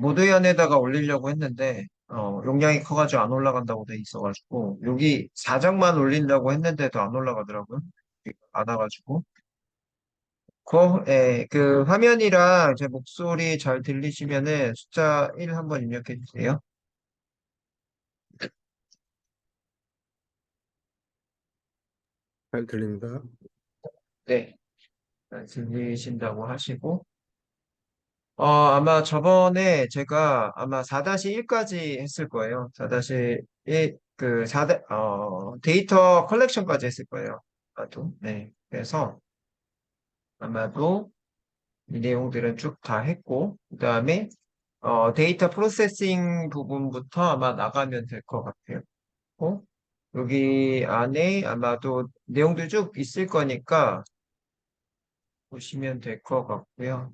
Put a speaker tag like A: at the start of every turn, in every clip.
A: 모드연에다가 올리려고 했는데, 용량이 커가지고 안 올라간다고 돼 있어가지고, 여기 4장만 올리려고 했는데도 안 올라가더라고요. 안 와가지고. 그 화면이랑 제 목소리 잘 들리시면은 숫자 1 한번 입력해 주세요.
B: 잘 들립니다.
A: 네. 들리신다고 하시고. 아마 저번에 제가 아마 4-1까지 했을 거예요. 4-1, 데이터 컬렉션까지 했을 거예요. 아마도. 네. 그래서 아마도 이 내용들은 쭉 다 했고, 그 다음에, 데이터 프로세싱 부분부터 아마 나가면 될 것 같아요. 여기 안에 아마도 내용들 쭉 있을 거니까 보시면 될 것 같고요.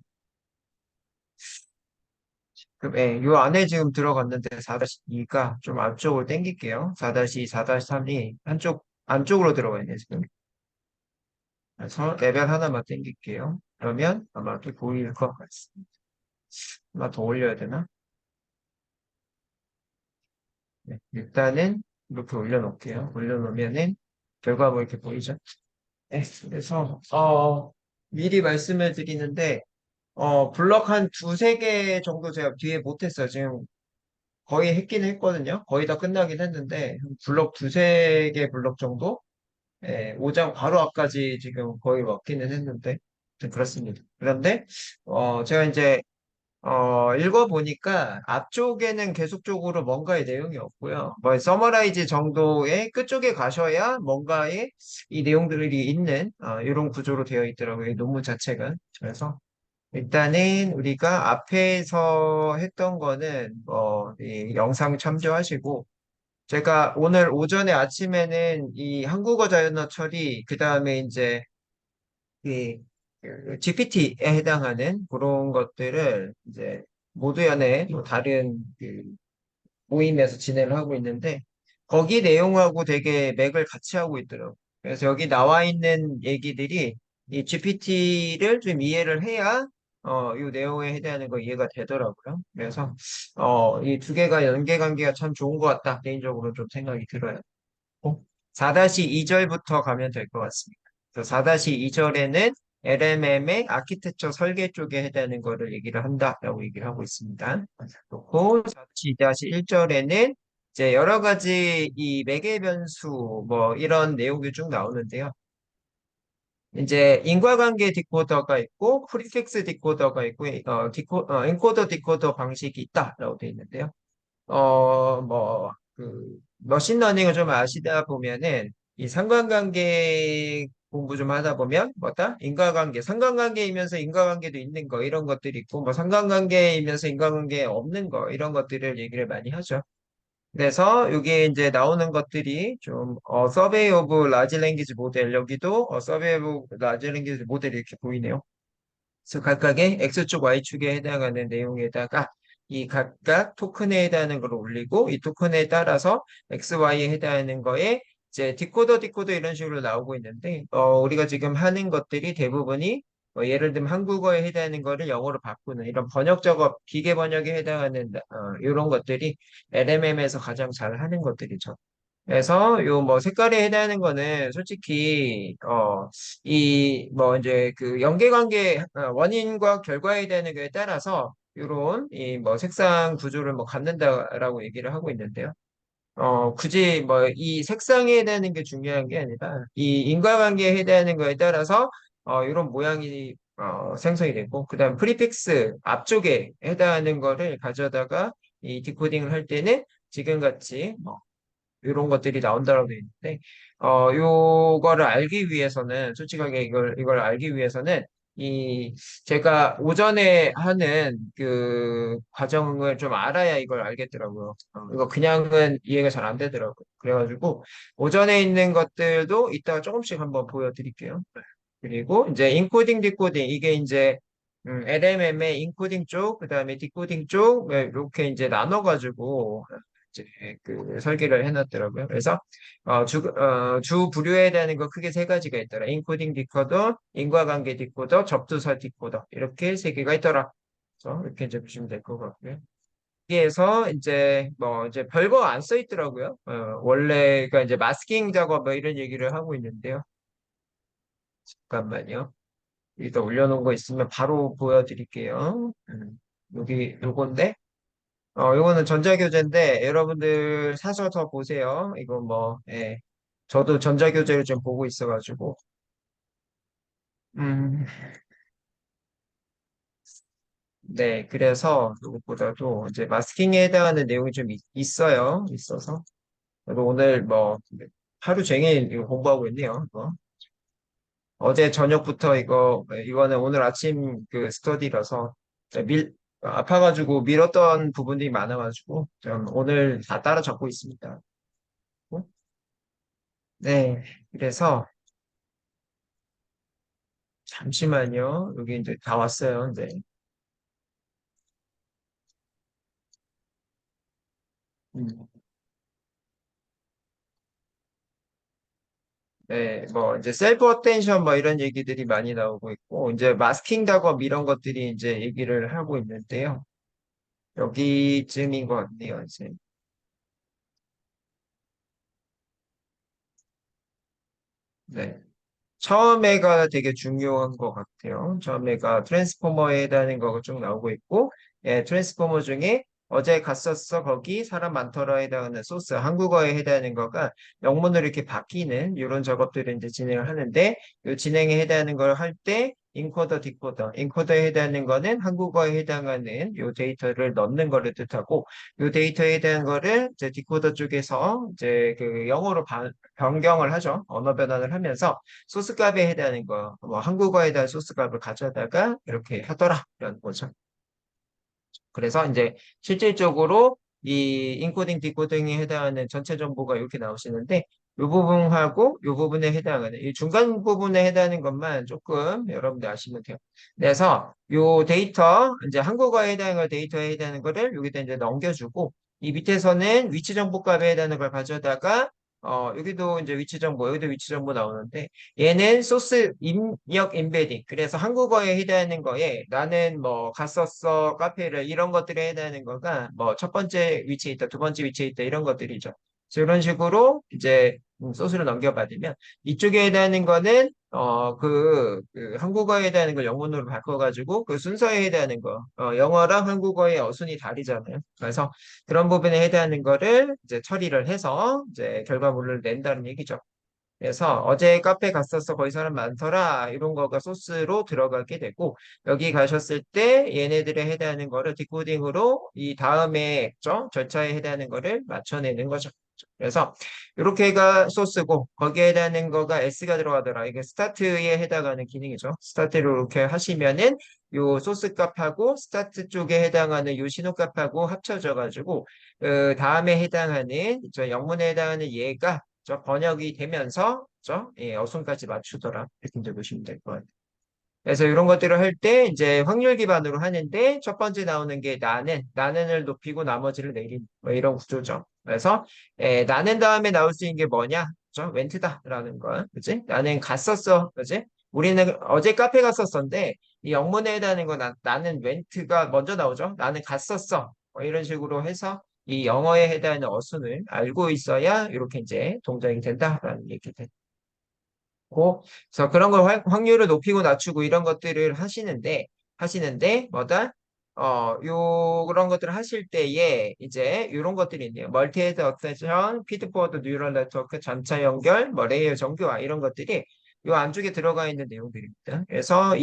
A: 요 안에 지금 들어갔는데 4-2가 좀 앞쪽으로 당길게요. 4-2, 4-3이 안쪽으로 들어가 있네, 지금. 그래서 레벨 하나만 당길게요. 그러면 아마 또 보일 것 같습니다. 하나 더 올려야 되나? 네, 일단은 이렇게 올려놓을게요. 올려놓으면은 결과물 이렇게 보이죠? 네, 그래서, 미리 말씀을 드리는데, 블럭 한 두세 개 정도 제가 뒤에 못했어요. 지금 거의 했긴 했거든요. 거의 다 끝나긴 했는데, 블럭 두세 개 블럭 정도? 예, 5장 바로 앞까지 지금 거의 왔기는 했는데, 아무튼 그렇습니다. 그런데, 제가 이제, 읽어보니까 앞쪽에는 계속적으로 뭔가의 내용이 없고요. 뭐, 서머라이즈 정도의 끝쪽에 가셔야 뭔가의 이 내용들이 있는, 이런 구조로 되어 있더라고요. 이 논문 자체가. 그래서, 일단은 우리가 앞에서 했던 거는 이 영상 참조하시고 제가 오늘 오전에 아침에는 이 한국어 자연어 처리 그다음에 이제 그 GPT에 해당하는 그런 것들을 이제 모두연의 뭐 다른 그 모임에서 진행을 하고 있는데 거기 내용하고 되게 맥을 같이 하고 있더라고요. 그래서 여기 나와 있는 얘기들이 이 GPT를 좀 이해를 해야 이 내용에 해당하는 거 이해가 되더라고요. 그래서 이 두 개가 연계관계가 참 좋은 것 같다. 개인적으로 좀 생각이 들어요. 4-2절부터 가면 될 것 같습니다. 그래서 4-2절에는 LMM의 아키텍처 설계 쪽에 해당하는 거를 얘기를 한다라고 얘기를 하고 있습니다. 그리고 4-1절에는 이제 여러 가지 이 매개 변수 뭐 이런 내용이 쭉 나오는데요. 이제 인과관계 디코더가 있고 프리픽스 디코더가 있고 엔코더 디코더 방식이 있다라고 되어 있는데요. 머신러닝을 좀 아시다 보면은, 이 상관관계 공부 좀 하다 보면, 뭐다? 인과관계, 상관관계이면서 인과관계도 있는 거, 이런 것들이 있고, 뭐 상관관계이면서 인과관계 없는 거, 이런 것들을 얘기를 많이 하죠. 그래서 여기에 이제 나오는 것들이 좀, 서베이 오브 라지 랭귀지 모델, 여기도 서베이 오브 라지 랭귀지 모델이 이렇게 보이네요. 그래서 각각의 X축, Y축에 해당하는 내용에다가 이 각각 토큰에 해당하는 걸 올리고 이 토큰에 따라서 X, Y에 해당하는 거에 이제 디코더 이런 식으로 나오고 있는데 우리가 지금 하는 것들이 대부분이 예를 들면 한국어에 해당하는 거를 영어로 바꾸는 이런 번역 작업, 기계 번역에 해당하는 이런 것들이 LMM에서 가장 잘 하는 것들이죠. 그래서 요 뭐 색깔에 해당하는 거는 솔직히 이 뭐 이제 그 연계관계 원인과 결과에 대한 거에 따라서 요런 이 뭐 색상 구조를 뭐 갖는다라고 얘기를 하고 있는데요. 굳이 뭐 이 색상에 대한 게 중요한 게 아니라 이 인과관계에 해당하는 거에 따라서 이런 모양이 생성이 되고 그다음 프리픽스 앞쪽에 해당하는 거를 가져다가 이 디코딩을 할 때는 지금 같이 뭐 이런 것들이 나온다고 되어 있는데, 요거를 알기 위해서는, 솔직하게 이걸 알기 위해서는, 이, 제가 오전에 하는 그 과정을 좀 알아야 이걸 알겠더라고요. 이거 그냥은 이해가 잘 안 되더라고요. 그래가지고, 오전에 있는 것들도 이따가 조금씩 한번 보여드릴게요. 그리고 이제 인코딩, 디코딩, 이게 이제 LMM의 인코딩 쪽, 그 다음에 디코딩 쪽, 이렇게 이제 나눠가지고 이제 그 설계를 해놨더라고요. 그래서 주 분류에 대한 거 크게 세 가지가 있더라. 인코딩 디코더, 인과관계 디코더, 접두사 디코더 이렇게 세 개가 있더라. 그래서 이렇게 이제 보시면 될 것 같고요. 여기에서 이제 뭐 이제 별거 안 써 있더라고요. 원래가 이제 마스킹 작업 뭐 이런 얘기를 하고 있는데요. 잠깐만요. 여기다 올려놓은 거 있으면 바로 보여드릴게요. 여기 요건데, 요거는 전자교재인데 여러분들 사서 더 보세요. 이거 뭐, 예. 저도 전자교재를 좀 보고 있어가지고, 음, 네. 그래서 누구보다도 이제 마스킹에 해당하는 내용이 좀 있어요. 있어서. 그리고 오늘 뭐 하루 종일 이거 공부하고 있네요. 이거. 어제 저녁부터 이거는 오늘 아침 그 스터디라서 아파가지고 미뤘던 부분들이 많아가지고 좀 오늘 다 따라 적고 있습니다. 네, 그래서 잠시만요. 여기 이제 다 왔어요. 네. 음. 네, 뭐 이제 셀프 어텐션 뭐 이런 얘기들이 많이 나오고 있고 이제 마스킹 작업 이런 것들이 이제 얘기를 하고 있는데요. 여기쯤인 것 같네요, 이제. 네. 처음에가 되게 중요한 것 같아요. 처음에가 트랜스포머에 해당하는 거가 쭉 나오고 있고, 예, 트랜스포머 중에 어제 갔었어 거기 사람 많더라에 해당하는 소스 한국어에 해당하는 거가 영문으로 이렇게 바뀌는 이런 작업들을 이제 진행을 하는데 이 진행에 해당하는 걸 할 때 인코더, 디코더, 인코더에 해당하는 거는 한국어에 해당하는 이 데이터를 넣는 거를 뜻하고 이 데이터에 해당하는 거를 이제 디코더 쪽에서 이제 그 영어로 변경을 하죠. 언어 변환을 하면서 소스 값에 해당하는 거, 뭐 한국어에 대한 소스 값을 가져다가 이렇게 하더라 이런 거죠. 그래서 이제 실질적으로 이 인코딩, 디코딩에 해당하는 전체 정보가 이렇게 나오시는데 이 부분하고 이 부분에 해당하는 이 중간 부분에 해당하는 것만 조금 여러분들 아시면 돼요. 그래서 이 데이터 이제 한국어에 해당하는 데이터에 해당하는 거를 여기다 이제 넘겨주고 이 밑에서는 위치 정보 값에 해당하는 걸 가져다가 여기도 이제 위치 정보, 여기도 위치 정보 나오는데 얘는 소스 입력 임베딩. 그래서 한국어에 해당하는 거에 나는 뭐 갔었어 카페를 이런 것들에 해당하는 거가 뭐 첫 번째 위치에 있다, 두 번째 위치에 있다 이런 것들이죠. 그래서 이런 식으로 이제 소스를 넘겨받으면 이쪽에 해당하는 거는 그 한국어에 해당하는 걸 영문으로 바꿔가지고 그 순서에 해당하는 거 영어랑 한국어의 어순이 다르잖아요. 그래서 그런 부분에 해당하는 거를 이제 처리를 해서 이제 결과물을 낸다는 얘기죠. 그래서 어제 카페 갔었어 거기 사람 많더라 이런 거가 소스로 들어가게 되고 여기 가셨을 때 얘네들에 해당하는 거를 디코딩으로 이 다음에 절차에 해당하는 거를 맞춰내는 거죠. 그래서 이렇게가 소스고 거기에 해당하는 거가 S가 들어가더라. 이게 스타트에 해당하는 기능이죠. 스타트를 이렇게 하시면은 요 소스 값하고 스타트 쪽에 해당하는 요 신호 값하고 합쳐져 가지고 그 다음에 해당하는 저 영문에 해당하는 얘가 저 번역이 되면서 예, 어순까지 맞추더라. 이렇게 이제 보시면 될 것 같아요. 그래서 이런 것들을 할 때 이제 확률 기반으로 하는데 첫 번째 나오는 게 나는을 높이고 나머지를 내린 뭐 이런 구조죠. 그래서 나는 다음에 나올 수 있는 게 뭐냐? 웬트다라는 거, 그지? 나는 갔었어, 그지? 우리는 어제 카페 갔었었는데 이 영문에 해당하는 거 나는 웬트가 먼저 나오죠. 나는 갔었어. 뭐 이런 식으로 해서 이 영어에 해당하는 어순을 알고 있어야 이렇게 이제 동작이 된다라는 얘기들. 그래서 그런 걸 확률을 높이고 낮추고 이런 것들을 하시는데, 그런 것들을 하실 때에 이제 이런 것들이 있네요. 멀티헤드 어센션, 피드포워드 뉴럴 네트워크, 전차 연결, 뭐 레이어 정교화 이런 것들이 이 안쪽에 들어가 있는 내용들입니다. 그래서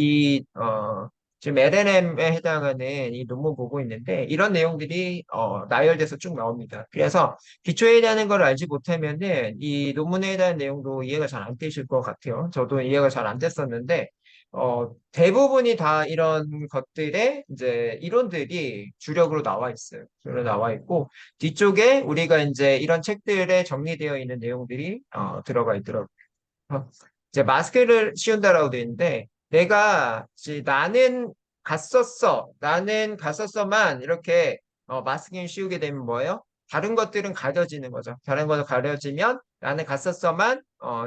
A: 지금 LLM에 해당하는 이 논문 보고 있는데 이런 내용들이 나열돼서 쭉 나옵니다. 그래서 기초에 대한 걸 알지 못하면은 이 논문에 대한 내용도 이해가 잘 안 되실 것 같아요. 저도 이해가 잘 안 됐었는데, 대부분이 다 이런 것들의 이제 이론들이 주력으로 나와 있어요. 주로 나와 있고, 뒤쪽에 우리가 이제 이런 책들에 정리되어 있는 내용들이 들어가 있더라고요. 어, 이제 마스크를 씌운다라고 되어 있는데, 나는 갔었어만 이렇게 마스킹 씌우게 되면 뭐예요? 다른 것들은 가려지는 거죠. 다른 것도 가려지면 나는 갔었어만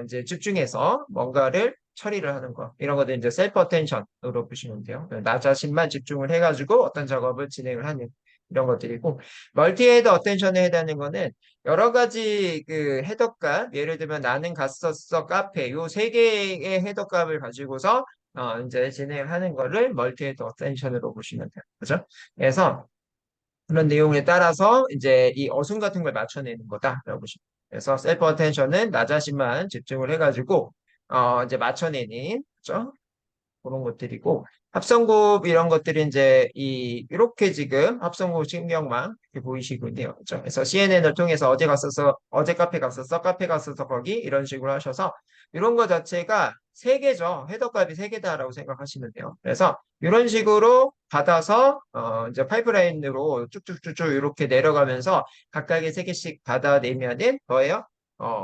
A: 이제 집중해서 뭔가를 처리를 하는 거. 이런 것들 이제 셀프 어텐션으로 보시면 돼요. 나 자신만 집중을 해가지고 어떤 작업을 진행을 하는 이런 것들이고, 멀티 헤더 어텐션에 해당하는 거는 여러 가지 그 헤더값, 예를 들면 나는 갔었어 카페, 요 세 개의 헤더값을 가지고서 이제 진행하는 거를 멀티 헤더 어텐션으로 보시면 돼요. 그죠? 그래서 그런 내용에 따라서 이제 이 어순 같은 걸 맞춰내는 거다라고 보시면 돼요. 그래서 셀프 어텐션은 나 자신만 집중을 해가지고 이제 맞춰내는, 그죠? 그런 것들이고, 합성굽 이런 것들이 이제 이렇게 지금 합성굽 신경망 이렇게 보이시고 있네요. 그죠? 그래서 CNN을 통해서 어제 갔었어, 어제 카페 갔었어, 카페 갔었어 거기 이런 식으로 하셔서 이런 거 자체가 세 개죠. 헤더값이 세 개다라고 생각하시면 돼요. 그래서 이런 식으로 받아서 이제 파이프라인으로 쭉쭉쭉쭉 이렇게 내려가면서 각각의 세 개씩 받아내면은 뭐예요?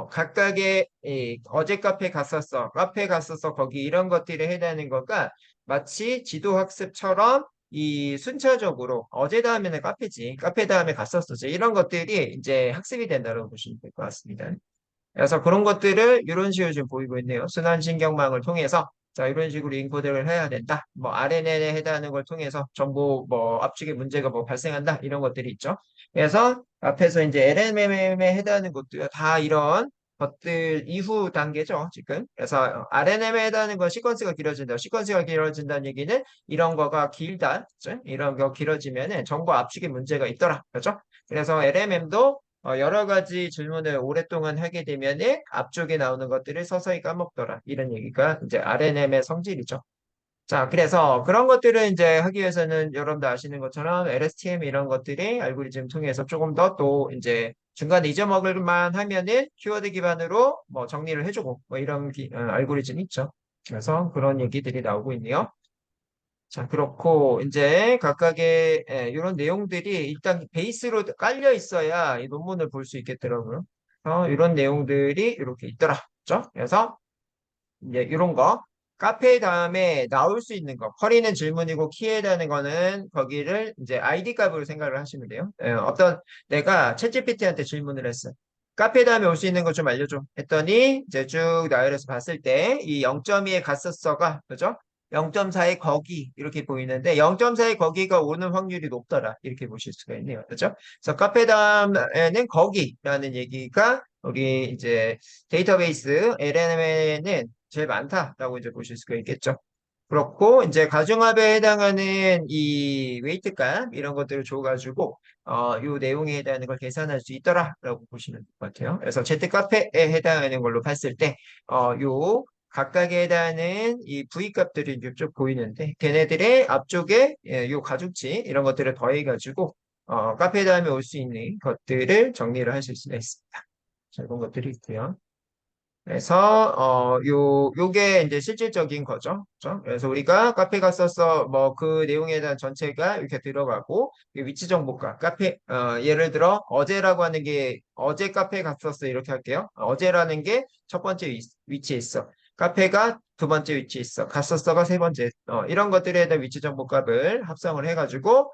A: 각각의 어제 카페 갔었어 거기 이런 것들에 해당하는 거가 마치 지도 학습처럼 이 순차적으로 어제 다음에는 카페지, 카페 다음에 갔었어지 이런 것들이 이제 학습이 된다고 보시면 될 것 같습니다. 그래서 그런 것들을 이런 식으로 지금 보이고 있네요. 순환신경망을 통해서 자 이런 식으로 인코딩을 해야 된다. 뭐 RNN에 해당하는 걸 통해서 정보 뭐 압축의 문제가 뭐 발생한다 이런 것들이 있죠. 그래서 앞에서 이제 LMM에 해당하는 것도 다 이런 것들 이후 단계죠, 지금. 그래서 RNM에 해당하는 건 시퀀스가 길어진다. 시퀀스가 길어진다는 얘기는 이런 거가 길다. 그죠? 이런 거 길어지면은 정보 압축의 문제가 있더라. 그렇죠? 그래서 LMM도 여러 가지 질문을 오랫동안 하게 되면은 앞쪽에 나오는 것들을 서서히 까먹더라. 이런 얘기가 이제 RNM의 성질이죠. 자, 그래서 그런 것들을 이제 하기 위해서는 여러분도 아시는 것처럼 LSTM 이런 것들이 알고리즘 통해서 조금 더 또 이제 중간에 잊어먹을 만 하면은 키워드 기반으로 뭐 정리를 해주고 뭐 이런 알고리즘이 있죠. 그래서 그런 얘기들이 나오고 있네요. 자, 그렇고, 이제 각각의 이런 내용들이 일단 베이스로 깔려 있어야 이 논문을 볼 수 있겠더라고요. 이런 내용들이 이렇게 있더라. 그죠? 그래서 이제 이런 거, 카페 다음에 나올 수 있는 거, 쿼리는 질문이고 키에 대한 거는 거기를 이제 ID 값으로 생각을 하시면 돼요. 어떤 내가 챗GPT한테 질문을 했어. 카페 다음에 올 수 있는 거 좀 알려줘. 했더니 이제 쭉 나열해서 봤을 때 이 0.2에 갔었어가 그죠? 0.4의 거기 이렇게 보이는데 0.4의 거기가 오는 확률이 높더라 이렇게 보실 수가 있네요. 그죠? 그래서 카페 다음에는 거기라는 얘기가 우리 이제 데이터베이스 LLM에는 제일 많다라고 이제 보실 수가 있겠죠. 그렇고 이제 가중합에 해당하는 이 웨이트 값 이런 것들을 줘가지고 요 내용에 해당하는 걸 계산할 수 있더라라고 보시면 될 것 같아요. 그래서 Z 카페에 해당하는 걸로 봤을 때 요 각각에 해당하는 이 V 값들이 이제 쭉 보이는데 걔네들의 앞쪽에 요 가중치 이런 것들을 더해가지고 카페 다음에 올 수 있는 것들을 정리를 하실 수가 있습니다. 자, 이런 것들이 있고요. 그래서 요게 이제 실질적인 거죠. 그죠? 그래서 우리가 카페 갔었어 뭐 그 내용에 대한 전체가 이렇게 들어가고 위치 정보가 카페 예를 들어 어제라고 하는 게 어제 카페 갔었어 이렇게 할게요. 어제라는 게 첫 번째 위치에 있어. 카페가 두 번째 위치에 있어. 갔었어가 세 번째. 이런 것들에 대한 위치 정보 값을 합성을 해가지고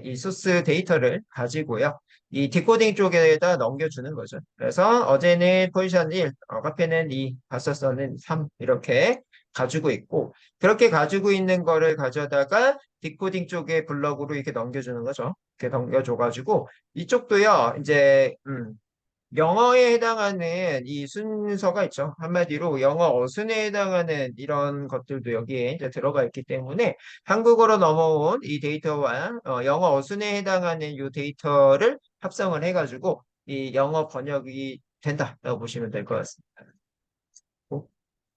A: 이 소스 데이터를 가지고요. 이 디코딩 쪽에다 넘겨주는 거죠. 그래서 어제는 포지션 1, 카페는 2, 봤었어는 3 이렇게 가지고 있고 그렇게 가지고 있는 거를 가져다가 디코딩 쪽에 블럭으로 이렇게 넘겨주는 거죠. 이렇게 넘겨줘가지고 이쪽도요. 이제 영어에 해당하는 이 순서가 있죠. 한마디로 영어 어순에 해당하는 이런 것들도 여기에 이제 들어가 있기 때문에 한국어로 넘어온 이 데이터와 영어 어순에 해당하는 이 데이터를 합성을 해가지고 이 영어 번역이 된다라고 보시면 될 것 같습니다.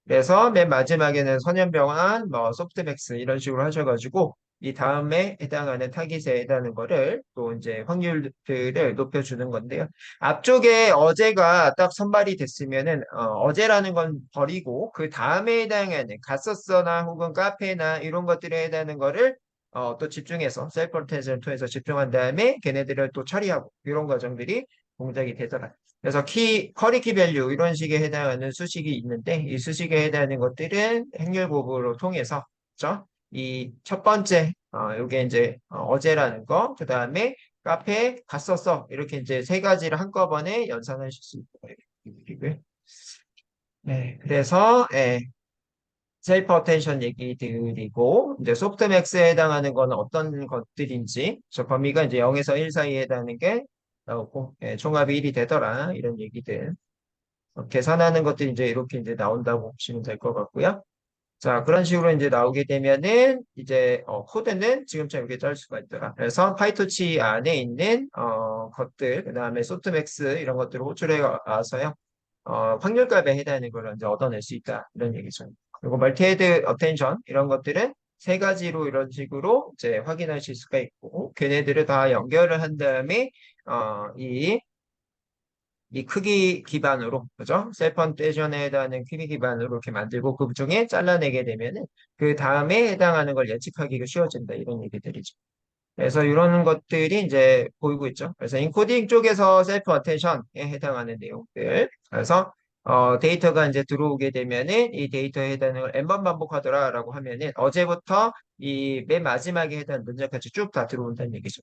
A: 그래서 맨 마지막에는 선현병원, 뭐 소프트맥스 이런 식으로 하셔가지고 이 다음에 해당하는 타깃에 해당하는 거를 또 이제 확률들을 높여주는 건데요. 앞쪽에 어제가 딱 선발이 됐으면은 어제라는 건 버리고 그 다음에 해당하는 갔었어나 혹은 카페나 이런 것들에 해당하는 거를 또 집중해서 셀프 어텐션을 통해서 집중한 다음에 걔네들을 또 처리하고 이런 과정들이 동작이 되더라. 그래서 커리 키 밸류 이런 식에 해당하는 수식이 있는데 이 수식에 해당하는 것들은 행렬 곱으로 통해서 그죠? 이 첫 번째 요게 이제 어제라는 거, 그 다음에 카페 갔었어 이렇게 이제 세 가지를 한꺼번에 연산하실 수 있고요. 네, 그래서 셀프 어텐션 얘기들이고, 이제 소프트맥스에 해당하는 거는 어떤 것들인지, 저 범위가 이제 0에서 1 사이에 해당하는 게 나오고, 예, 총합이 1이 되더라. 이런 얘기들. 계산하는 것들이 이제 이렇게 이제 나온다고 보시면 될 것 같고요. 자, 그런 식으로 이제 나오게 되면은, 이제, 코드는 지금처럼 이렇게 짤 수가 있더라. 그래서 파이토치 안에 있는, 것들, 그 다음에 소프트맥스 이런 것들을 호출해 와서요. 확률값에 해당하는 걸 이제 얻어낼 수 있다. 이런 얘기죠. 그리고 멀티헤드 어텐션 이런 것들은 세 가지로 이런 식으로 이제 확인하실 수가 있고, 걔네들을 다 연결을 한 다음에 어, 이, 이 크기 기반으로, 그죠? 셀펀테이션에 해당하는 크기 기반으로 이렇게 만들고 그 중에 잘라내게 되면은 그 다음에 해당하는 걸 예측하기가 쉬워진다. 이런 얘기들이죠. 그래서 이런 것들이 이제 보이고 있죠. 그래서 인코딩 쪽에서 셀프 어텐션에 해당하는 내용들. 그래서 데이터가 이제 들어오게 되면은 이 데이터에 해당하는 걸 n번 반복하더라라고 하면은 어제부터 이 맨 마지막에 해당하는 문제까지 쭉 다 들어온다는 얘기죠.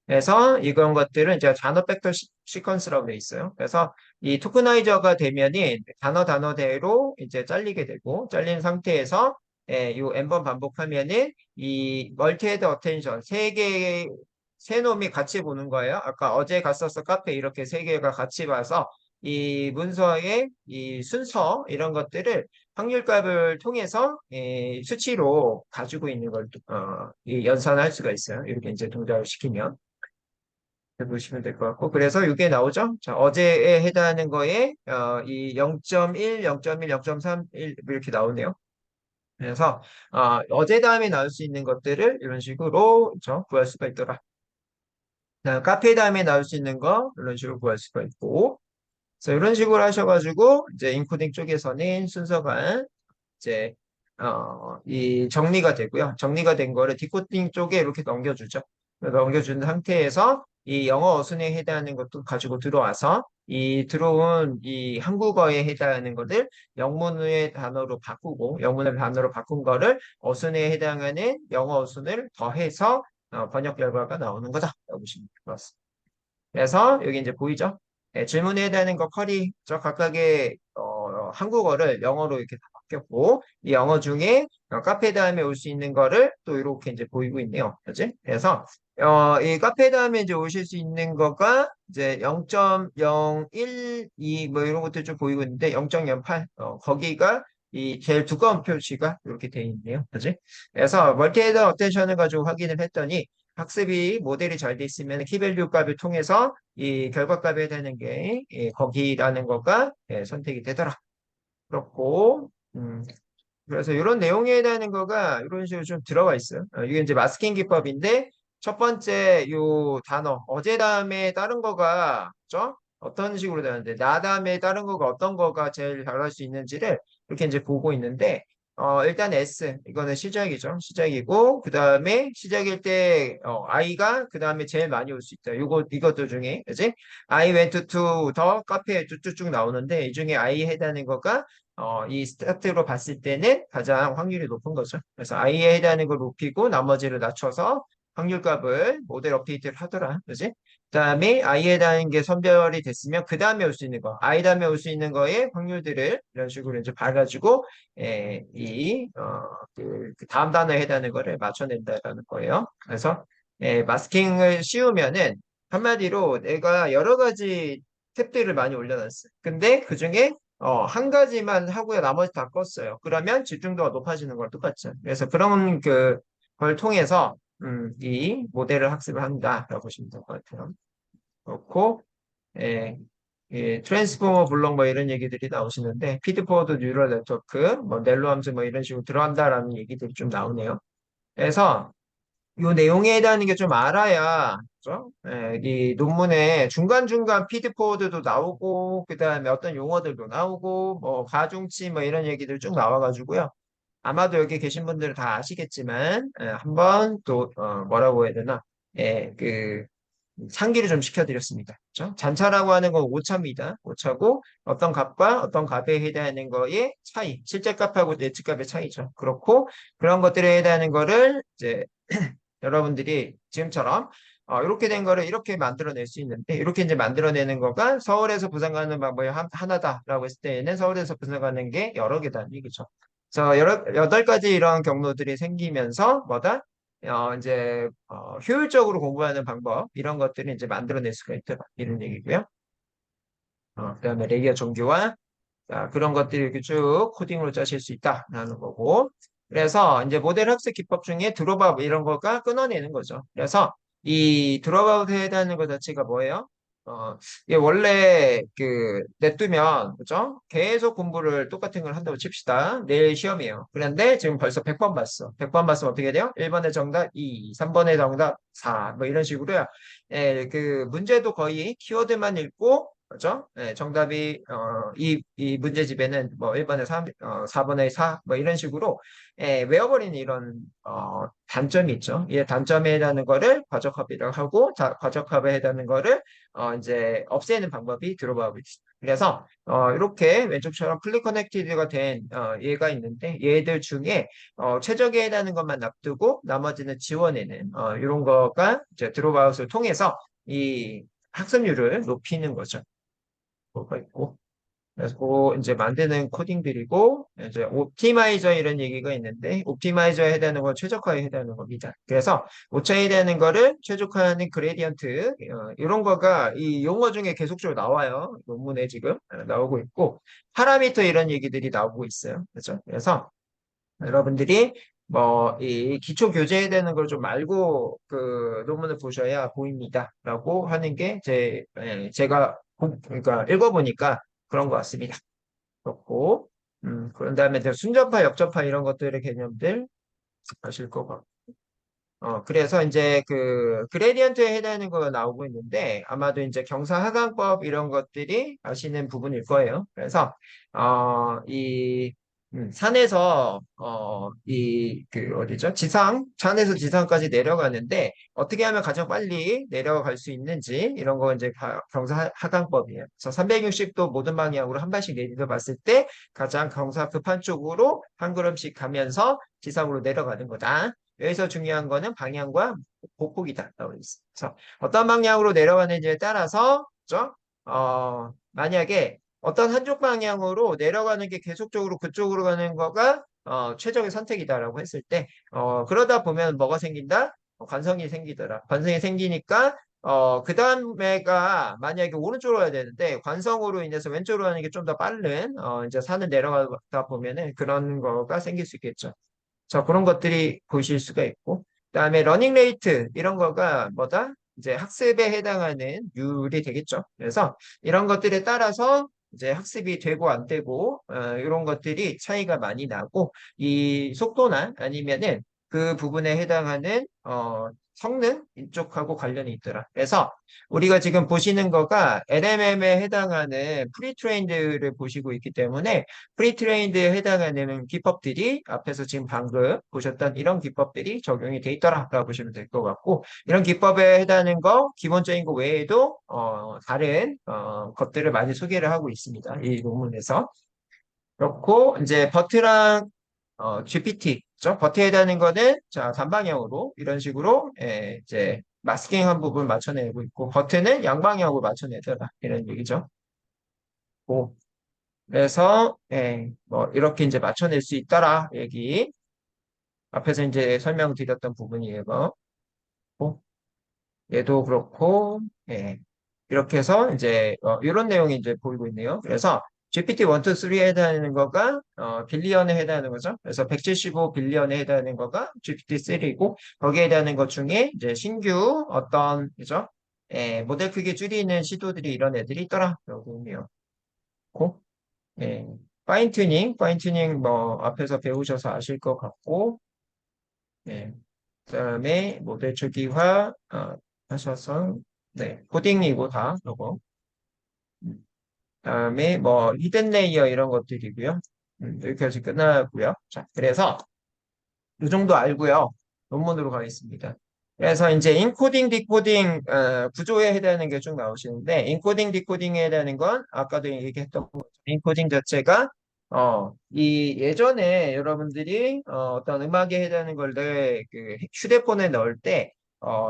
A: 그래서 이런 것들은 이제 단어 벡터 시퀀스라고 돼 있어요. 그래서 이 토크나이저가 되면은 단어대로 이제 잘리게 되고 잘린 상태에서 요 n번 반복하면은 이 멀티헤드 어텐션 세 놈이 같이 보는 거예요. 아까 어제 갔었어 카페 이렇게 세 개가 같이 봐서 이 문서의 이 순서 이런 것들을 확률값을 통해서 수치로 가지고 있는 걸 이 연산할 수가 있어요. 이렇게 이제 동작을 시키면. 보시면 될 것 같고 그래서 이게 나오죠. 자, 어제에 해당하는 거에 이 0.1, 0.1, 0.3 이렇게 나오네요. 그래서 어제 다음에 나올 수 있는 것들을 이런 식으로 구할 수가 있더라. 카페 다음에 나올 수 있는 거 이런 식으로 구할 수가 있고 그래서 이런 식으로 하셔가지고 이제 인코딩 쪽에서는 순서가 이제 이 정리가 되고요. 정리가 된 거를 디코딩 쪽에 이렇게 넘겨주죠. 넘겨준 상태에서 이 영어 어순에 해당하는 것도 가지고 들어와서 이 들어온 이 한국어에 해당하는 것을 영문의 단어로 바꾸고 영문의 단어로 바꾼 거를 어순에 해당하는 영어 어순을 더해서 번역 결과가 나오는 거다라고 보시면 될 것 같습니다. 그래서 여기 이제 보이죠? 질문에 해당하는 거 커리, 저 각각의 한국어를 영어로 이렇게 다 바뀌었고, 이 영어 중에 카페 다음에 올 수 있는 거를 또 이렇게 이제 보이고 있네요. 그지? 그래서 이 카페 다음에 이제 오실 수 있는 거가 이제 0.012 뭐 이런 것들 좀 보이고 있는데 0.08 거기가 이 제일 두꺼운 표시가 이렇게 돼 있네요. 그지? 그래서 멀티헤더 어텐션을 가지고 확인을 했더니 학습이 모델이 잘 돼 있으면 키밸류 값을 통해서 이 결과값에 되는 게 거기라는 거가 선택이 되더라. 그렇고 그래서 이런 내용에 대한 거가 이런 식으로 좀 들어가 있어요. 이게 이제 마스킹 기법인데 첫 번째 요 단어 어제 다음에 다른 거가 그죠? 어떤 식으로 되는데 나 다음에 다른 거가 어떤 거가 제일 잘할 수 있는지를 이렇게 이제 보고 있는데 일단 S 이거는 시작이죠. 시작이고 그 다음에 시작일 때 I가 그 다음에 제일 많이 올 수 있다. 이것들 중에 그지? I went to 더 카페에 쭉쭉쭉 나오는데 이 중에 I 해당하는 거가 이 스타트로 봤을 때는 가장 확률이 높은 거죠. 그래서 I에 해당하는 걸 높이고 나머지를 낮춰서 확률값을 모델 업데이트를 하더라. 그지? 그다음에 I에 해당하는 게 선별이 됐으면 그 다음에 올 수 있는 거, I 다음에 올 수 있는 거의 확률들을 이런 식으로 이제 봐가지고 그 다음 단어에 해당하는 거를 맞춰낸다라는 거예요. 그래서 마스킹을 씌우면은 한마디로 내가 여러 가지 탭들을 많이 올려놨어요. 근데 그 중에 한 가지만 하고요. 나머지 다 껐어요. 그러면 집중도가 높아지는 걸 똑같죠. 그래서 그런 걸 통해서 이 모델을 학습을 한다라고 보시면 될 것 같아요. 그렇고 예, 트랜스포머 블록 뭐 이런 얘기들이 나오시는데 피드포워드 뉴럴 네트워크, 뭐 넬로 함수 뭐 이런 식으로 들어간다라는 얘기들이 좀 나오네요. 그래서 요 내용에 대한 게 좀 알아야, 그죠? 이 논문에 중간중간 피드포워드도 나오고, 그 다음에 어떤 용어들도 나오고, 뭐, 가중치 뭐 이런 얘기들 쭉 나와가지고요. 아마도 여기 계신 분들은 다 아시겠지만, 한번 또, 뭐라고 해야 되나, 상기를 좀 시켜드렸습니다. 그죠? 잔차라고 하는 건 오차입니다. 오차고, 어떤 값과 어떤 값에 해당하는 거의 차이, 실제 값하고 예측 값의 차이죠. 그렇고, 그런 것들에 해당하는 거를 이제 여러분들이 지금처럼 이렇게 된 거를 이렇게 만들어낼 수 있는데 이렇게 이제 만들어내는 거가 서울에서 부산 가는 방법이 하나다라고 했을 때에는 서울에서 부산 가는 게 여러 개다는 얘기죠. 그래서 8가지 이런 경로들이 생기면서 뭐다? 이제 효율적으로 공부하는 방법 이런 것들을 이제 만들어낼 수가 있다 이런 얘기고요. 그다음에 레이어 종교와 자, 그런 것들이 이렇게 쭉 코딩으로 짜실 수 있다라는 거고. 그래서 이제 모델 학습 기법 중에 드롭아웃 이런 거가 끊어내는 거죠. 그래서 이 드롭아웃 해다는 것 자체가 뭐예요? 이게 원래 냅두면, 그죠? 계속 공부를 똑같은 걸 한다고 칩시다. 내일 시험이에요. 그런데 지금 벌써 100번 봤어. 100번 봤으면 어떻게 돼요? 1번의 정답 2, 3번의 정답 4, 뭐 이런 식으로요. 예, 그 문제도 거의 키워드만 읽고 그죠? 네, 정답이, 이 문제집에는 뭐 1번에 3, 4번에 4, 뭐 이런 식으로, 외워버리는 이런, 단점이 있죠. 이 단점에 해당하는 거를 과적합이라고 하고, 과적합에 해당하는 거를, 이제 없애는 방법이 들어가고 있습니다. 그래서, 이렇게 왼쪽처럼 플리 커넥티드가 된, 얘가 있는데, 얘들 중에, 최적에 해당하는 것만 납두고, 나머지는 지워내는, 이런 거가 이제 드롭아웃을 통해서 이 학습률을 높이는 거죠. 뭐가 있고. 그래서 그 이제 만드는 코딩들이고 이제 옵티마이저 이런 얘기가 있는데 옵티마이저에 해당하는 건 최적화에 해당하는 겁니다. 그래서 오차에 해당하는 거를 최적화하는 그레디언트 이런 거가 이 용어 중에 계속적으로 나와요. 논문에 지금 나오고 있고 파라미터 이런 얘기들이 나오고 있어요. 그렇죠? 그래서 여러분들이 뭐 이 기초 교재에 대한 걸 좀 알고 그 논문을 보셔야 보입니다라고 하는 게 제가 그러니까 읽어보니까 그런 것 같습니다. 그렇고 그런 다음에 이제 순전파, 역전파 이런 것들의 개념들 아실 것 같고 그래서 이제 그 그레디언트에 해당하는 거가 나오고 있는데 아마도 이제 경사하강법 이런 것들이 아시는 부분일 거예요. 그래서 이 산에서 이 그 어디죠? 산에서 지상까지 내려가는데 어떻게 하면 가장 빨리 내려갈 수 있는지 이런 거 이제 경사하강법이에요. 그래서 360도 모든 방향으로 한 발씩 내려 봤을 때 가장 경사 급한 쪽으로 한 걸음씩 가면서 지상으로 내려가는 거다. 여기서 중요한 거는 방향과 보폭이다. 그래서 어떤 방향으로 내려가는지에 따라서, 그죠? 만약에 어떤 한쪽 방향으로 내려가는 게 계속적으로 그쪽으로 가는 거가 최적의 선택이다라고 했을 때, 그러다 보면 뭐가 생긴다? 관성이 생기더라. 관성이 생기니까, 그 다음에가 만약에 오른쪽으로 가야 되는데, 관성으로 인해서 왼쪽으로 가는 게 좀 더 빠른, 이제 산을 내려가다 보면은 그런 거가 생길 수 있겠죠. 자, 그런 것들이 보실 수가 있고, 그다음에 러닝 레이트 이런 거가 뭐다? 이제 학습에 해당하는 율이 되겠죠. 그래서 이런 것들에 따라서 이제 학습이 되고 안 되고 이런 것들이 차이가 많이 나고 이 속도나 아니면은 그 부분에 해당하는 성능 이쪽하고 관련이 있더라. 그래서 우리가 지금 보시는 거가 LMM에 해당하는 프리트레인드를 보시고 있기 때문에 프리트레인드에 해당하는 기법들이 앞에서 지금 방금 보셨던 이런 기법들이 적용이 돼 있더라라고 보시면 될 것 같고 이런 기법에 해당하는 거 기본적인 거 외에도 다른 것들을 많이 소개를 하고 있습니다. 이 논문에서 그렇고 이제 버트랑 GPT 죠? 버트에 해당하는 거는 자 단방향으로 이런 식으로 이제 마스킹한 부분 맞춰내고 있고 버트는 양방향으로 맞춰내더라 이런 얘기죠. 고. 그래서 뭐 이렇게 이제 맞춰낼 수 있더라 얘기 앞에서 이제 설명드렸던 부분이에요. 고. 얘도 그렇고 이렇게 해서 이제 이런 내용이 이제 보이고 있네요. 그래서 GPT 1, 2, 3에 해당하는 거가 빌리언에 해당하는 거죠. 그래서 175 빌리언에 해당하는 거가 GPT 3이고 거기에 해당하는 것 중에 이제 신규 어떤 그죠? 모델 크기 줄이는 시도들이 이런 애들이 있더라. 라고 있네요. 고. 예. 파인튜닝 뭐 앞에서 배우셔서 아실 것 같고, 예. 그다음에 모델 초기화 하셔서 네 코딩이고 다 요거. 그다음에 뭐 히든 레이어 이런 것들이고요. 여기까지 끝나고요. 자, 그래서 이 정도 알고요. 논문으로 가겠습니다. 그래서 이제 인코딩, 디코딩 구조에 해당하는 게 쭉 나오시는데 인코딩, 디코딩에 해당하는 건 아까도 얘기했던 것 인코딩 자체가 이 예전에 여러분들이 어떤 음악에 해당하는 걸그 휴대폰에 넣을 때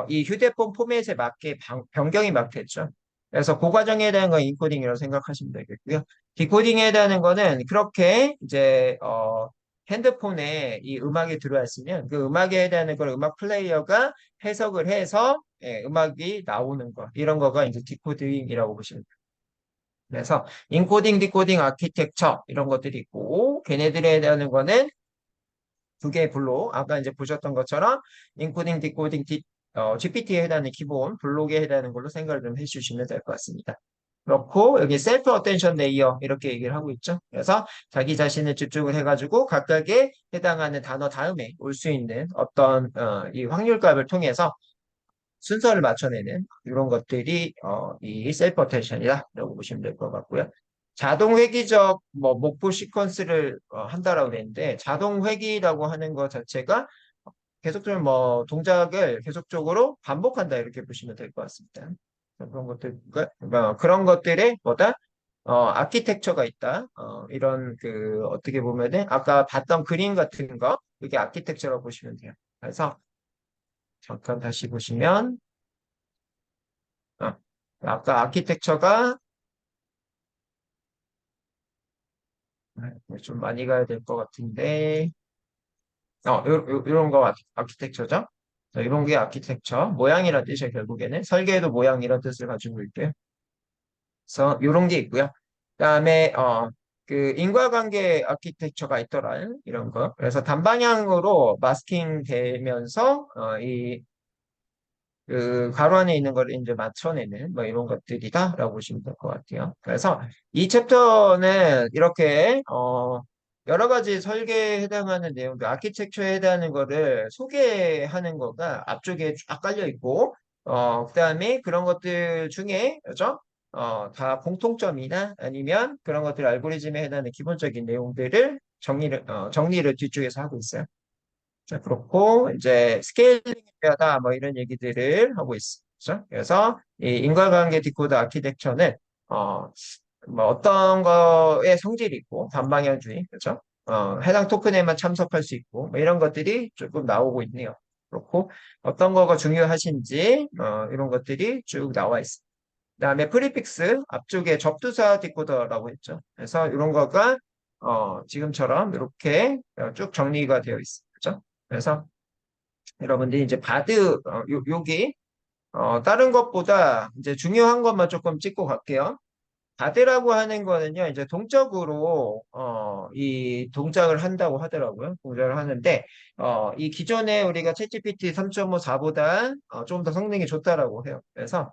A: 이 휴대폰 포맷에 맞게 변경이 막 됐죠. 그래서 그 과정에 대한 건 인코딩이라고 생각하시면 되겠고요. 디코딩에 대한 거는 그렇게 이제 핸드폰에 이 음악이 들어왔으면 그 음악에 해당하는 걸 음악 플레이어가 해석을 해서 음악이 나오는 거. 이런 거가 이제 디코딩이라고 보시면 돼요. 그래서 인코딩, 디코딩, 아키텍처 이런 것들이 있고 걔네들에 해당하는 거는 두 개의 블록. 아까 이제 보셨던 것처럼 인코딩, 디코딩, GPT에 해당하는 기본 블록에 해당하는 걸로 생각을 좀 해주시면 될 것 같습니다. 그렇고 여기 셀프 어텐션 레이어 이렇게 얘기를 하고 있죠. 그래서 자기 자신을 집중을 해가지고 각각에 해당하는 단어 다음에 올 수 있는 어떤 이 확률값을 통해서 순서를 맞춰내는 이런 것들이 이 셀프 어텐션이다라고 보시면 될 것 같고요. 자동 회귀적 뭐 목표 시퀀스를 한다라고 그랬는데 자동 회귀라고 하는 것 자체가 계속적으로 뭐 동작을 계속적으로 반복한다 이렇게 보시면 될 것 같습니다. 그런 것들 그런 것들에 뭐다 아키텍처가 있다. 이런 그 어떻게 보면은 아까 봤던 그림 같은 거 이게 아키텍처라고 보시면 돼요. 그래서 잠깐 다시 보시면 어, 아까 아키텍처가 좀 많이 가야 될 것 같은데 이런 거 아키텍처죠. 자, 이런 게 아키텍처 모양이란 뜻이에요. 결국에는 설계에도 모양 이런 뜻을 가지고 있고요. 그래서 이런 게 있고요. 그다음에 그 인과관계 아키텍처가 있더라 이런 거. 그래서 단방향으로 마스킹 되면서 이 그 가로 안에 있는 걸 이제 맞춰내는 뭐 이런 것들이다라고 보시면 될 것 같아요. 그래서 이 챕터는 이렇게 여러 가지 설계에 해당하는 내용들, 아키텍처에 해당하는 거를 소개하는 거가 앞쪽에 쫙 깔려 있고, 그다음에 그런 것들 중에 그죠? 다 공통점이나 아니면 그런 것들 알고리즘에 해당하는 기본적인 내용들을 정리를 뒤쪽에서 하고 있어요. 자, 그렇고, 이제, 스케일링이 필요하다, 뭐, 이런 얘기들을 하고 있죠. 그래서, 이 인과관계 디코더 아키텍처는, 뭐, 어떤 거에 성질이 있고, 반방향주의, 그죠? 해당 토큰에만 참석할 수 있고, 뭐, 이런 것들이 조금 나오고 있네요. 그렇고, 어떤 거가 중요하신지, 이런 것들이 쭉 나와 있습니다. 그다음에 프리픽스, 앞쪽에 접두사 디코더라고 했죠. 그래서 이런 거가, 지금처럼 이렇게 쭉 정리가 되어 있습니다. 그죠? 그래서 여러분들이 이제 여기 다른 것보다 이제 중요한 것만 조금 찍고 갈게요. 바드라고 하는 거는요, 이제 동적으로, 이 동작을 한다고 하더라고요. 동작을 하는데, 이 기존에 우리가 챗GPT 3.5, 4보다 좀 더 성능이 좋다라고 해요. 그래서,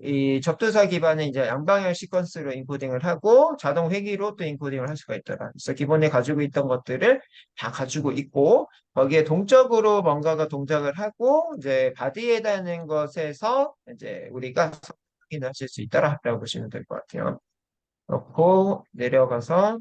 A: 이 접두사 기반의 이제 양방향 시퀀스로 인코딩을 하고, 자동 회귀로 또 인코딩을 할 수가 있더라. 그래서 기본에 가지고 있던 것들을 다 가지고 있고, 거기에 동적으로 뭔가가 동작을 하고, 이제 바디에 대한 것에서 이제 우리가 확인하실 수 있다라고 보시면 될 것 같아요. 그렇고 내려가서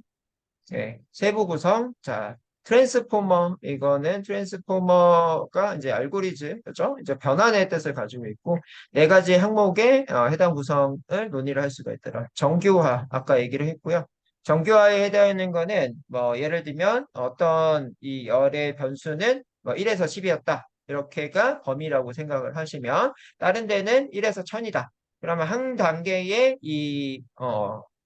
A: 세부 구성. 자, 트랜스포머 이거는 트랜스포머가 이제 알고리즘 그죠? 이제 변환의 뜻을 가지고 있고 네 가지 항목에 해당 구성을 논의를 할 수가 있더라. 정규화 아까 얘기를 했고요. 정규화에 해당하는 거는 뭐 예를 들면 어떤 이 열의 변수는 뭐 1에서 10이었다. 이렇게가 범위라고 생각을 하시면 다른 데는 1에서 1000이다. 그러면 한 단계의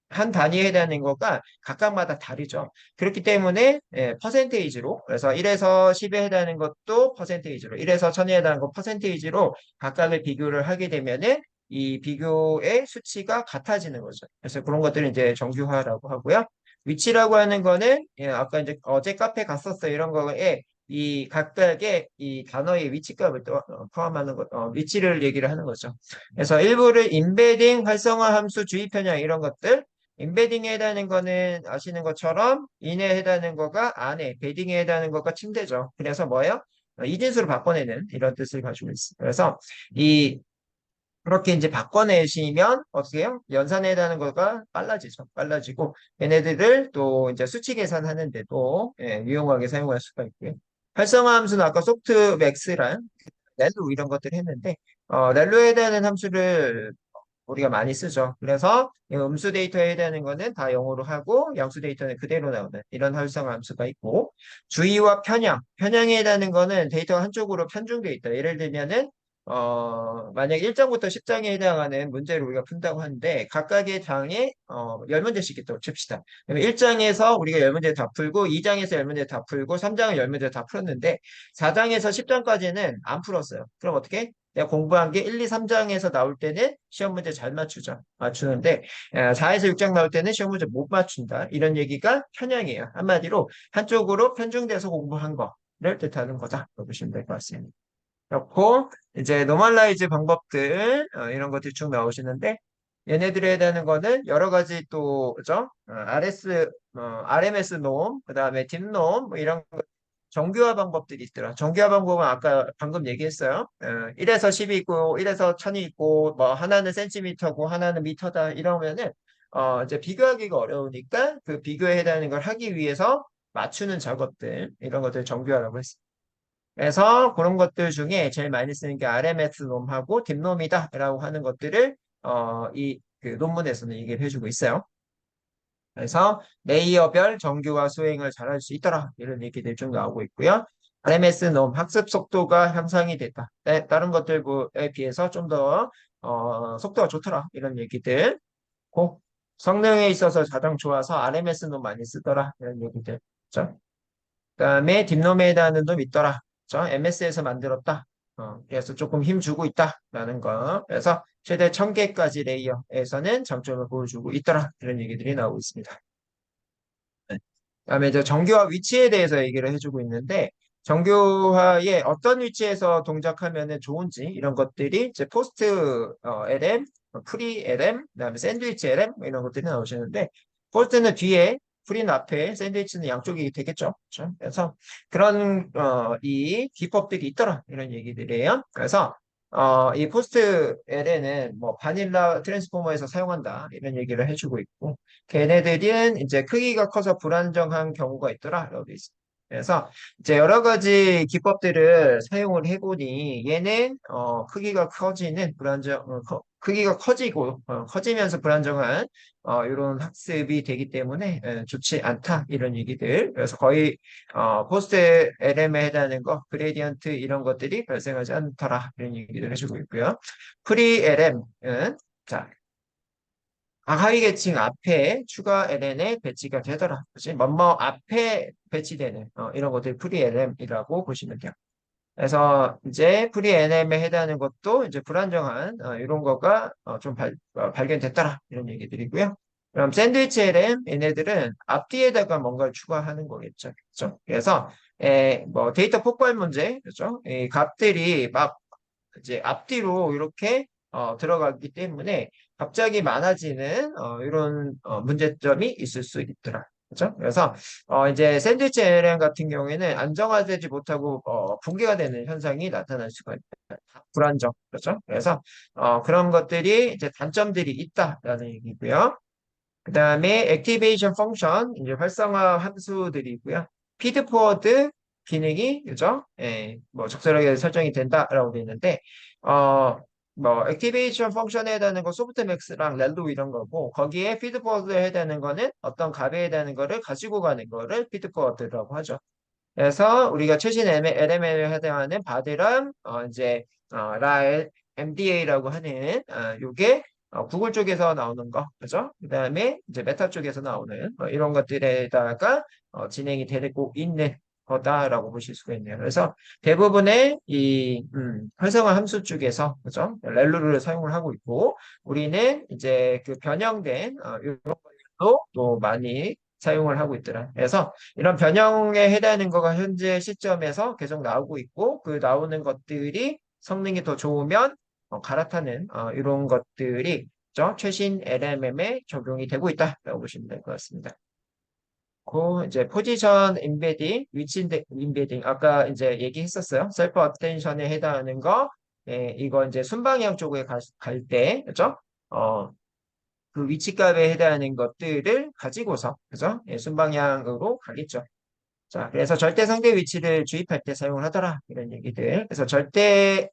A: 한 단위에 해당하는 거가 각각마다 다르죠. 그렇기 때문에 퍼센테이지로 그래서 1에서 10에 해당하는 것도 퍼센테이지로 1에서 1000에 해당하는 것 퍼센테이지로 각각을 비교를 하게 되면은 이 비교의 수치가 같아지는 거죠. 그래서 그런 것들을 이제 정규화라고 하고요. 위치라고 하는 거는 아까 이제 어제 카페 갔었어 이런 거에 이 각각의 이 단어의 위치값을 또 포함하는 것, 위치를 얘기를 하는 거죠. 그래서 일부를 인베딩, 활성화 함수, 주의 편향 이런 것들 인베딩에 해당하는 거는 아시는 것처럼 인에 해당하는 거가 안에, 베딩에 해당하는 거가 침대죠. 그래서 뭐예요? 이진수로 바꿔내는 이런 뜻을 가지고 있어요. 그래서 이 그렇게 이제 바꿔내시면 어떻게 해요? 연산에 해당하는 거가 빨라지죠. 빨라지고 얘네들을 또 이제 수치 계산하는데도 유용하게 사용할 수가 있고요. 활성화 함수는 아까 소프트맥스랑 렐로 이런 것들 했는데 렐로에 해당하는 함수를 우리가 많이 쓰죠. 그래서 이 음수 데이터에 해당하는 거는 다 영어로 하고 양수 데이터는 그대로 나오는 이런 활성화 함수가 있고 주의와 편향, 편향에 해당하는 거는 데이터가 한쪽으로 편중되어 있다. 예를 들면은 만약 1장부터 10장에 해당하는 문제를 우리가 푼다고 하는데, 각각의 장에, 10문제씩 있다고 칩시다. 그러면 1장에서 우리가 10문제 다 풀고, 2장에서 10문제 다 풀고, 3장은 10문제 다 풀었는데, 4장에서 10장까지는 안 풀었어요. 그럼 어떻게? 내가 공부한 게 1, 2, 3장에서 나올 때는 시험 문제 잘 맞추는데, 4에서 6장 나올 때는 시험 문제 못 맞춘다. 이런 얘기가 편향이에요. 한마디로, 한쪽으로 편중돼서 공부한 거를 뜻하는 거다. 라고 보시면 될 것 같습니다. 그렇고 이제 노멀라이즈 방법들 이런 것들이 쭉 나오시는데 얘네들에 해당하는 거는 여러 가지 또 그죠? RMS 놈, 그다음에 딥놈 뭐 이런 정교화 방법들이 있더라. 정교화 방법은 아까 방금 얘기했어요. 1에서 10이 있고 1에서 1000이 있고 뭐 하나는 센티미터고 하나는 미터다 이러면은 이제 비교하기가 어려우니까 그 비교에 해당하는 걸 하기 위해서 맞추는 작업들 이런 것들 정교화라고 했습니다. 그래서 그런 것들 중에 제일 많이 쓰는 게 RMS 놈하고 딥놈이다라고 하는 것들을 그 논문에서는 얘기를 해주고 있어요. 그래서 레이어별 정규화 수행을 잘할 수 있더라 이런 얘기들 좀 나오고 있고요. RMS 놈 학습 속도가 향상이 됐다. 다른 것들에 비해서 좀 더 속도가 좋더라 이런 얘기들. 고 성능에 있어서 가장 좋아서 RMS 놈 많이 쓰더라 이런 얘기들. 그렇죠? 그다음에 딥놈에 해당하는 놈 있더라. MS에서 만들었다. 그래서 조금 힘 주고 있다라는 거. 그래서 최대 1000개까지 레이어에서는 장점을 보여주고 있더라. 이런 얘기들이 나오고 있습니다. 네. 그다음에 이제 정교화 위치에 대해서 얘기를 해주고 있는데 정교화의 어떤 위치에서 동작하면 좋은지 이런 것들이 이제 포스트 LM, 프리 LM, 그다음에 샌드위치 LM 뭐 이런 것들이 나오시는데 포스트는 뒤에 프리는 앞에 샌드위치는 양쪽이 되겠죠. 그렇죠? 그래서 그런 이 기법들이 있더라 이런 얘기들이에요. 그래서 이 포스트 LM은 뭐 바닐라 트랜스포머에서 사용한다 이런 얘기를 해주고 있고 걔네들은 이제 크기가 커서 불안정한 경우가 있더라. 라고 돼 있어. 그래서 이제 여러 가지 기법들을 사용을 해보니 얘는 크기가 커지는 크기가 커지고 커지면서 불안정한 이런 학습이 되기 때문에 좋지 않다 이런 얘기들. 그래서 거의 포스트 LM에 해당하는 거 그레디언트 이런 것들이 발생하지 않더라 이런 얘기를 해주고 있고요. 프리 LM은 자 하위 계층 앞에 추가 LN에 배치가 되더라. 그치? 뭐뭐 앞에 배치되는 이런 것들 프리 LM이라고 보시면 돼요. 그래서 이제 프리 LM에 해당하는 것도 이제 불안정한 이런 거가 좀 발견됐더라. 이런 얘기들이고요. 그럼 샌드위치 LM 얘네들은 앞뒤에다가 뭔가를 추가하는 거겠죠. 그렇죠? 그래서 뭐 데이터 폭발 문제, 그렇죠? 이 값들이 막 이제 앞뒤로 이렇게 들어가기 때문에 갑자기 많아지는 이런 문제점이 있을 수 있더라. 그렇죠? 그래서 이제 샌드위치 LM 같은 경우에는 안정화되지 못하고 붕괴가 되는 현상이 나타날 수가 있다. 불안정. 그렇죠? 그래서 그런 것들이 이제 단점들이 있다라는 얘기고요. 그 다음에 액티베이션 펑션, 이제 활성화 함수들이고요. 피드포워드 기능이, 그죠? 예, 뭐 적절하게 설정이 된다라고 되어 있는데, 어, 뭐, 액티베이션 펑션에 해당하는 거 소프트맥스랑 렐로 이런 거고, 거기에 피드포워드에 해당하는 거는 어떤 값에 해당하는 거를 가지고 가는 거를 피드포워드라고 하죠. 그래서 우리가 최신 LM에 해당하는 바드랑 이제 라엘 MDA라고 하는 요게 구글 쪽에서 나오는 거, 그죠? 그다음에 이제 메타 쪽에서 나오는 이런 것들에다가 진행이 되고 있는 거다라고 보실 수가 있네요. 그래서 대부분의 이 활성화 함수 쪽에서 그죠? 렐루를 사용을 하고 있고 우리는 이제 그 변형된 이런 걸로 또 많이 사용을 하고 있더라. 그래서 이런 변형에 해당하는 거가 현재 시점에서 계속 나오고 있고 그 나오는 것들이 성능이 더 좋으면 갈아타는 이런 것들이 최신 LMM에 적용이 되고 있다라고 보시면 될 것 같습니다. 그 이제 포지션 인베딩, 위치 인베딩 아까 이제 얘기했었어요. 셀프 어텐션에 해당하는 거, 이거 이제 순방향 쪽에 갈 때, 그죠? 그 위치값에 해당하는 것들을 가지고서, 그죠? 순방향으로 가겠죠. 자, 그래서 절대 상대 위치를 주입할 때 사용을 하더라. 이런 얘기들. 그래서 절대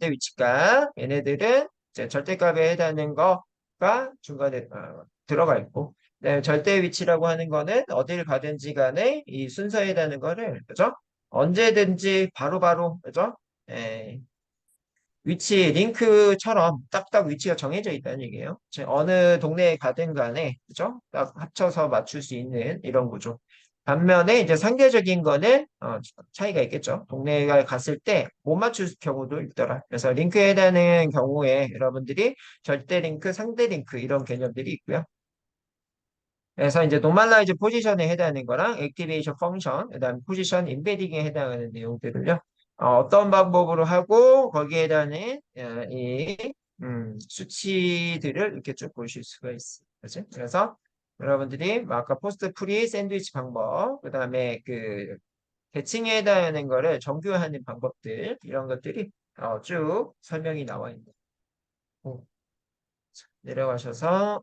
A: 위치값, 얘네들은 이제 절대값에 해당하는 거가 중간에 들어가 있고, 그다음에 절대 위치라고 하는 거는 어딜 가든지 간에 이 순서에 해당하는 거를, 그죠? 언제든지 바로바로, 그죠? 예, 위치, 링크처럼 딱딱 위치가 정해져 있다는 얘기예요. 어느 동네에 가든 간에, 그죠? 딱 합쳐서 맞출 수 있는 이런 구조. 반면에 이제 상대적인 거는, 차이가 있겠죠. 동네에 갔을 때 못 맞출 경우도 있더라. 그래서 링크에 해당하는 경우에 여러분들이 절대 링크, 상대 링크 이런 개념들이 있고요. 그래서 이제 노멀라이즈 포지션에 해당하는 거랑 액티베이션 펑션, 그다음 포지션 임베딩에 해당하는 내용들을요. 어떤 방법으로 하고 거기에 해당하는 이 수치들을 이렇게 쭉 보실 수가 있어요. 그렇지? 그래서 여러분들이 뭐 아까 포스트 프리 샌드위치 방법, 그다음에 그 대칭에 해당하는 거를 정교하는 방법들 이런 것들이 쭉 설명이 나와 있는. 내려가셔서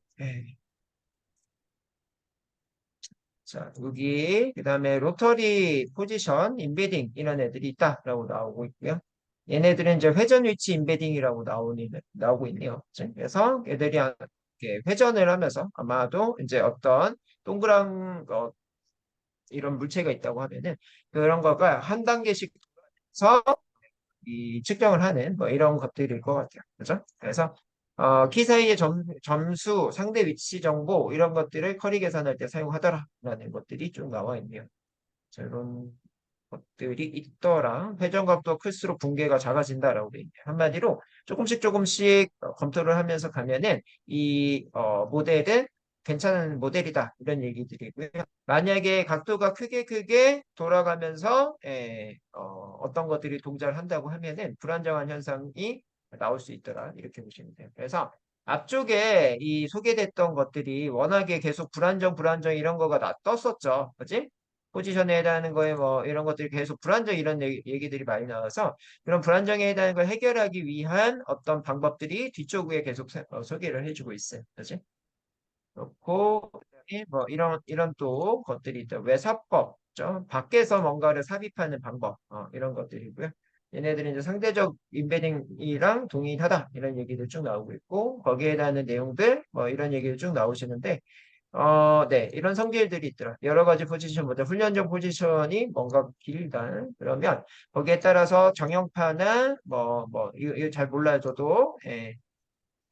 A: 자, 여기, 그 다음에 로터리 포지션, 인베딩, 이런 애들이 있다라고 나오고 있고요. 얘네들은 이제 회전 위치 인베딩이라고 나오고 있네요. 그래서 얘들이 이렇게 회전을 하면서 아마도 이제 어떤 동그란 이런 물체가 있다고 하면은 그런 거가 한 단계씩 서 이 측정을 하는 뭐 이런 것들일 것 같아요. 그죠? 그래서 키 사이의 점수, 상대 위치 정보 이런 것들을 커리 계산할 때 사용하더라라는 것들이 좀 나와 있네요. 자, 이런 것들이 있더라. 회전각도 클수록 붕괴가 작아진다라고 돼 있네요. 한마디로 조금씩 조금씩 검토를 하면서 가면은 이 모델은 괜찮은 모델이다 이런 얘기들이고요. 만약에 각도가 크게 돌아가면서 어떤 것들이 동작을 한다고 하면은 불안정한 현상이 나올 수 있더라 이렇게 보시면 돼요. 그래서 앞쪽에 이 소개됐던 것들이 워낙에 계속 불안정 이런 거가 떴었죠. 그지? 포지션에 해당하는 거에 뭐 이런 것들이 계속 불안정 이런 얘기들이 많이 나와서 그런 불안정에 해당하는 걸 해결하기 위한 어떤 방법들이 뒤쪽에 계속 소개를 해주고 있어요. 그지? 그렇고 그다음에 뭐 이런 또 것들이 있다. 외사법, 죠 밖에서 뭔가를 삽입하는 방법, 이런 것들이고요. 얘네들이 이제 상대적 인베딩이랑 동일하다 이런 얘기들 쭉 나오고 있고 거기에 해당하는 내용들 뭐 이런 얘기를 쭉 나오시는데 네, 이런 성질들이 있더라. 여러 가지 포지션보다 훈련적 포지션이 뭔가 길다. 그러면 거기에 따라서 정형파나 이거 잘 몰라요, 저도. 예.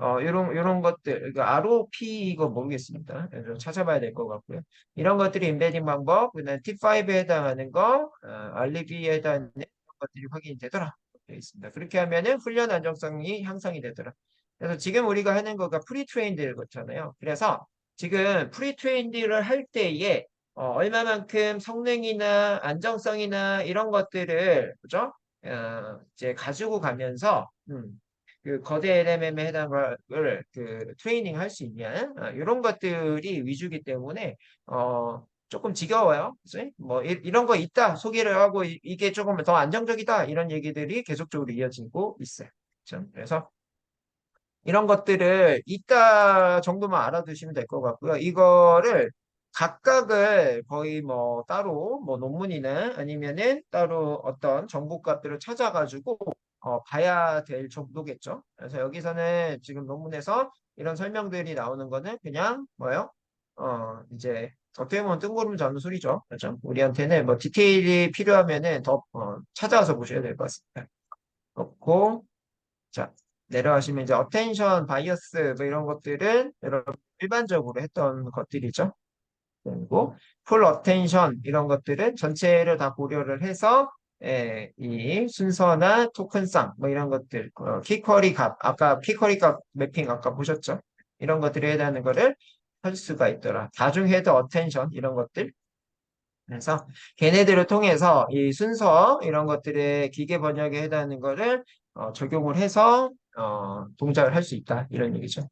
A: 요런 것들, 이거 ROP 이거 모르겠습니다. 좀 찾아봐야 될 것 같고요. 이런 것들이 인베딩 방법, 그다음 T5에 해당하는 거, RLB에 해당하는 것들이 확인이 되더라. 되어 있습니다. 그렇게 하면은 훈련 안정성이 향상이 되더라. 그래서 지금 우리가 하는 거가 프리트레인드 거잖아요. 그래서 지금 프리트레인드를 할 때에 얼마만큼 성능이나 안정성이나 이런 것들을 그죠? 이제 가지고 가면서 그 거대 LMM에 해당한 걸 그 트레이닝 할 수 있냐 이런 것들이 위주기 때문에 조금 지겨워요. 그치? 뭐 이런 거 있다 소개를 하고 이게 조금 더 안정적이다 이런 얘기들이 계속적으로 이어지고 있어요. 그쵸? 그래서 이런 것들을 이따 정도만 알아두시면 될 것 같고요. 이거를 각각을 거의 뭐 따로 뭐 논문이나 아니면은 따로 어떤 정보값들을 찾아가지고 봐야 될 정도겠죠. 그래서 여기서는 지금 논문에서 이런 설명들이 나오는 거는 그냥 뭐예요? 이제 어떻게 보면 뜬구름 잡는 소리죠. 그렇죠? 우리한테는 뭐 디테일이 필요하면은 더 찾아와서 보셔야 될 것 같습니다. 그렇고 자, 내려가시면 이제 어텐션 바이어스 뭐 이런 것들은 여러분 일반적으로 했던 것들이죠. 그리고 풀 어텐션 이런 것들은 전체를 다 고려를 해서 이 순서나 토큰성 뭐 이런 것들 키쿼리 값 아까 키쿼리 값 매핑 아까 보셨죠? 이런 것들에 해당하는 거를 할 수가 있더라. 다중 헤드 어텐션 이런 것들 그래서 걔네들을 통해서 이 순서 이런 것들의 기계 번역에 해당하는 거를 적용을 해서 동작을 할 수 있다 이런 얘기죠.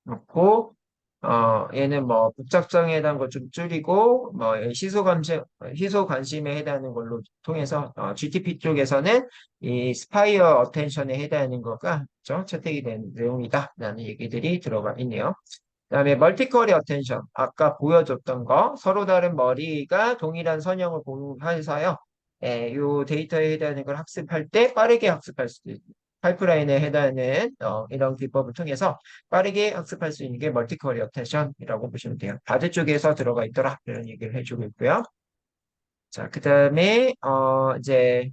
A: 그렇고 얘는 뭐 복잡성에 대한 것 좀 줄이고 뭐 희소 관심에 해당하는 걸로 통해서 GTP 쪽에서는 이 스파이어 어텐션에 해당하는 거가 채택이 된 내용이다라는 얘기들이 들어가 있네요. 그다음에 멀티컬리 어텐션 아까 보여줬던 거 서로 다른 머리가 동일한 선형을 공유해서요. 요 데이터에 해당하는 걸 학습할 때 빠르게 학습할 수 있는 파이프라인에 해당하는 이런 기법을 통해서 빠르게 학습할 수 있는 게 멀티컬리 어텐션이라고 보시면 돼요. 반대쪽에서 들어가 있더라 이런 얘기를 해주고 있고요. 자, 그다음에 이제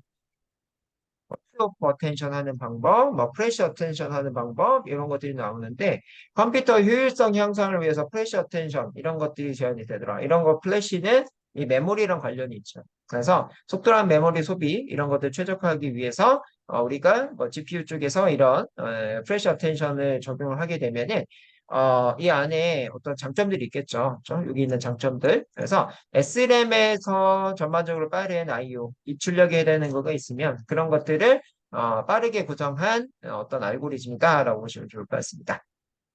A: 오프 어텐션 하는 방법, 뭐 프레시 어텐션 하는 방법 이런 것들이 나오는데 컴퓨터 효율성 향상을 위해서 프레시 어텐션 이런 것들이 제한이 되더라. 이런 거 플래시는 이 메모리랑 관련이 있죠. 그래서 속도랑 메모리 소비 이런 것들 최적화하기 위해서 우리가 뭐 GPU 쪽에서 이런 프레시 어텐션을 적용을 하게 되면은 이 안에 어떤 장점들이 있겠죠. 그렇죠? 여기 있는 장점들. 그래서 SRAM에서 전반적으로 빠른 I/O, 입출력이 해야 되는 거가 있으면 그런 것들을 빠르게 구성한 어떤 알고리즘이다라고 보시면 좋을 것 같습니다.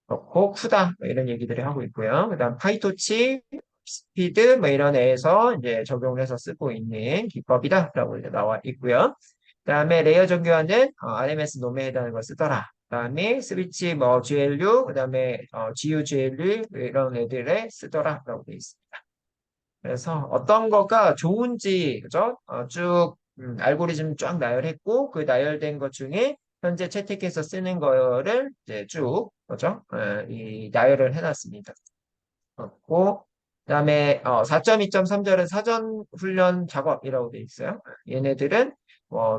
A: 그렇고 크다 뭐 이런 얘기들을 하고 있고요. 그다음 파이토치, 스피드 뭐 이런 애에서 이제 적용을 해서 쓰고 있는 기법이다라고 이제 나와 있고요. 그다음에 레이어 정교화는 RMS 놈에 해당하는 걸 쓰더라. 그다음에 스위치 뭐 GLU, 그다음에 GU, GLU 이런 애들에 쓰더라라고 되어 있습니다. 그래서 어떤 거가 좋은지 그죠? 쭉 알고리즘 쫙 나열했고 그 나열된 것 중에 현재 채택해서 쓰는 거를 이제 쭉 그죠? 이 나열을 해놨습니다. 그렇고 그다음에 4.2.3절은 사전 훈련 작업이라고 되어 있어요. 얘네들은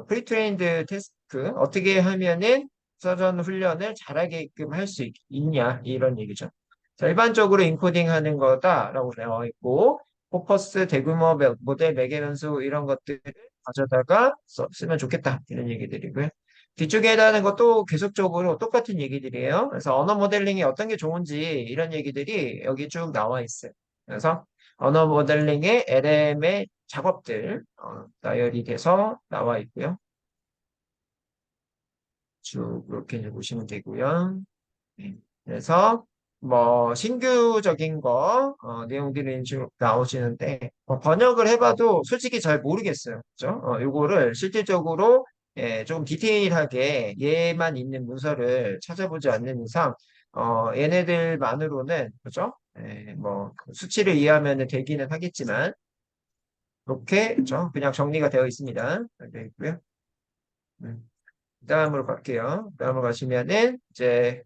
A: 프리트레인드 테스트 어떻게 하면은 사전 훈련을 잘하게끔 할 수 있냐 이런 얘기죠. 자, 일반적으로 인코딩 하는 거다라고 나와 있고 코퍼스 대규모 모델 매개 변수 이런 것들을 가져다가 쓰면 좋겠다 이런 얘기들이고요. 뒤쪽에 해당하는 것도 계속적으로 똑같은 얘기들이에요. 그래서 언어 모델링이 어떤 게 좋은지 이런 얘기들이 여기 쭉 나와 있어요. 그래서 언어 모델링의 LM의 작업들 나열이 돼서 나와 있고요. 쭉 이렇게 이제 보시면 되고요. 네. 그래서 뭐 신규적인 거 내용들이 쭉 나오시는데 번역을 해봐도 솔직히 잘 모르겠어요. 그죠? 요거를 실질적으로 좀 디테일하게 얘만 있는 문서를 찾아보지 않는 이상 얘네들만으로는 그죠? 뭐 수치를 이해하면 되기는 하겠지만 이렇게 그죠? 그냥 정리가 되어 있습니다. 되어 있고요. 다음으로 갈게요. 다음으로 가시면은 이제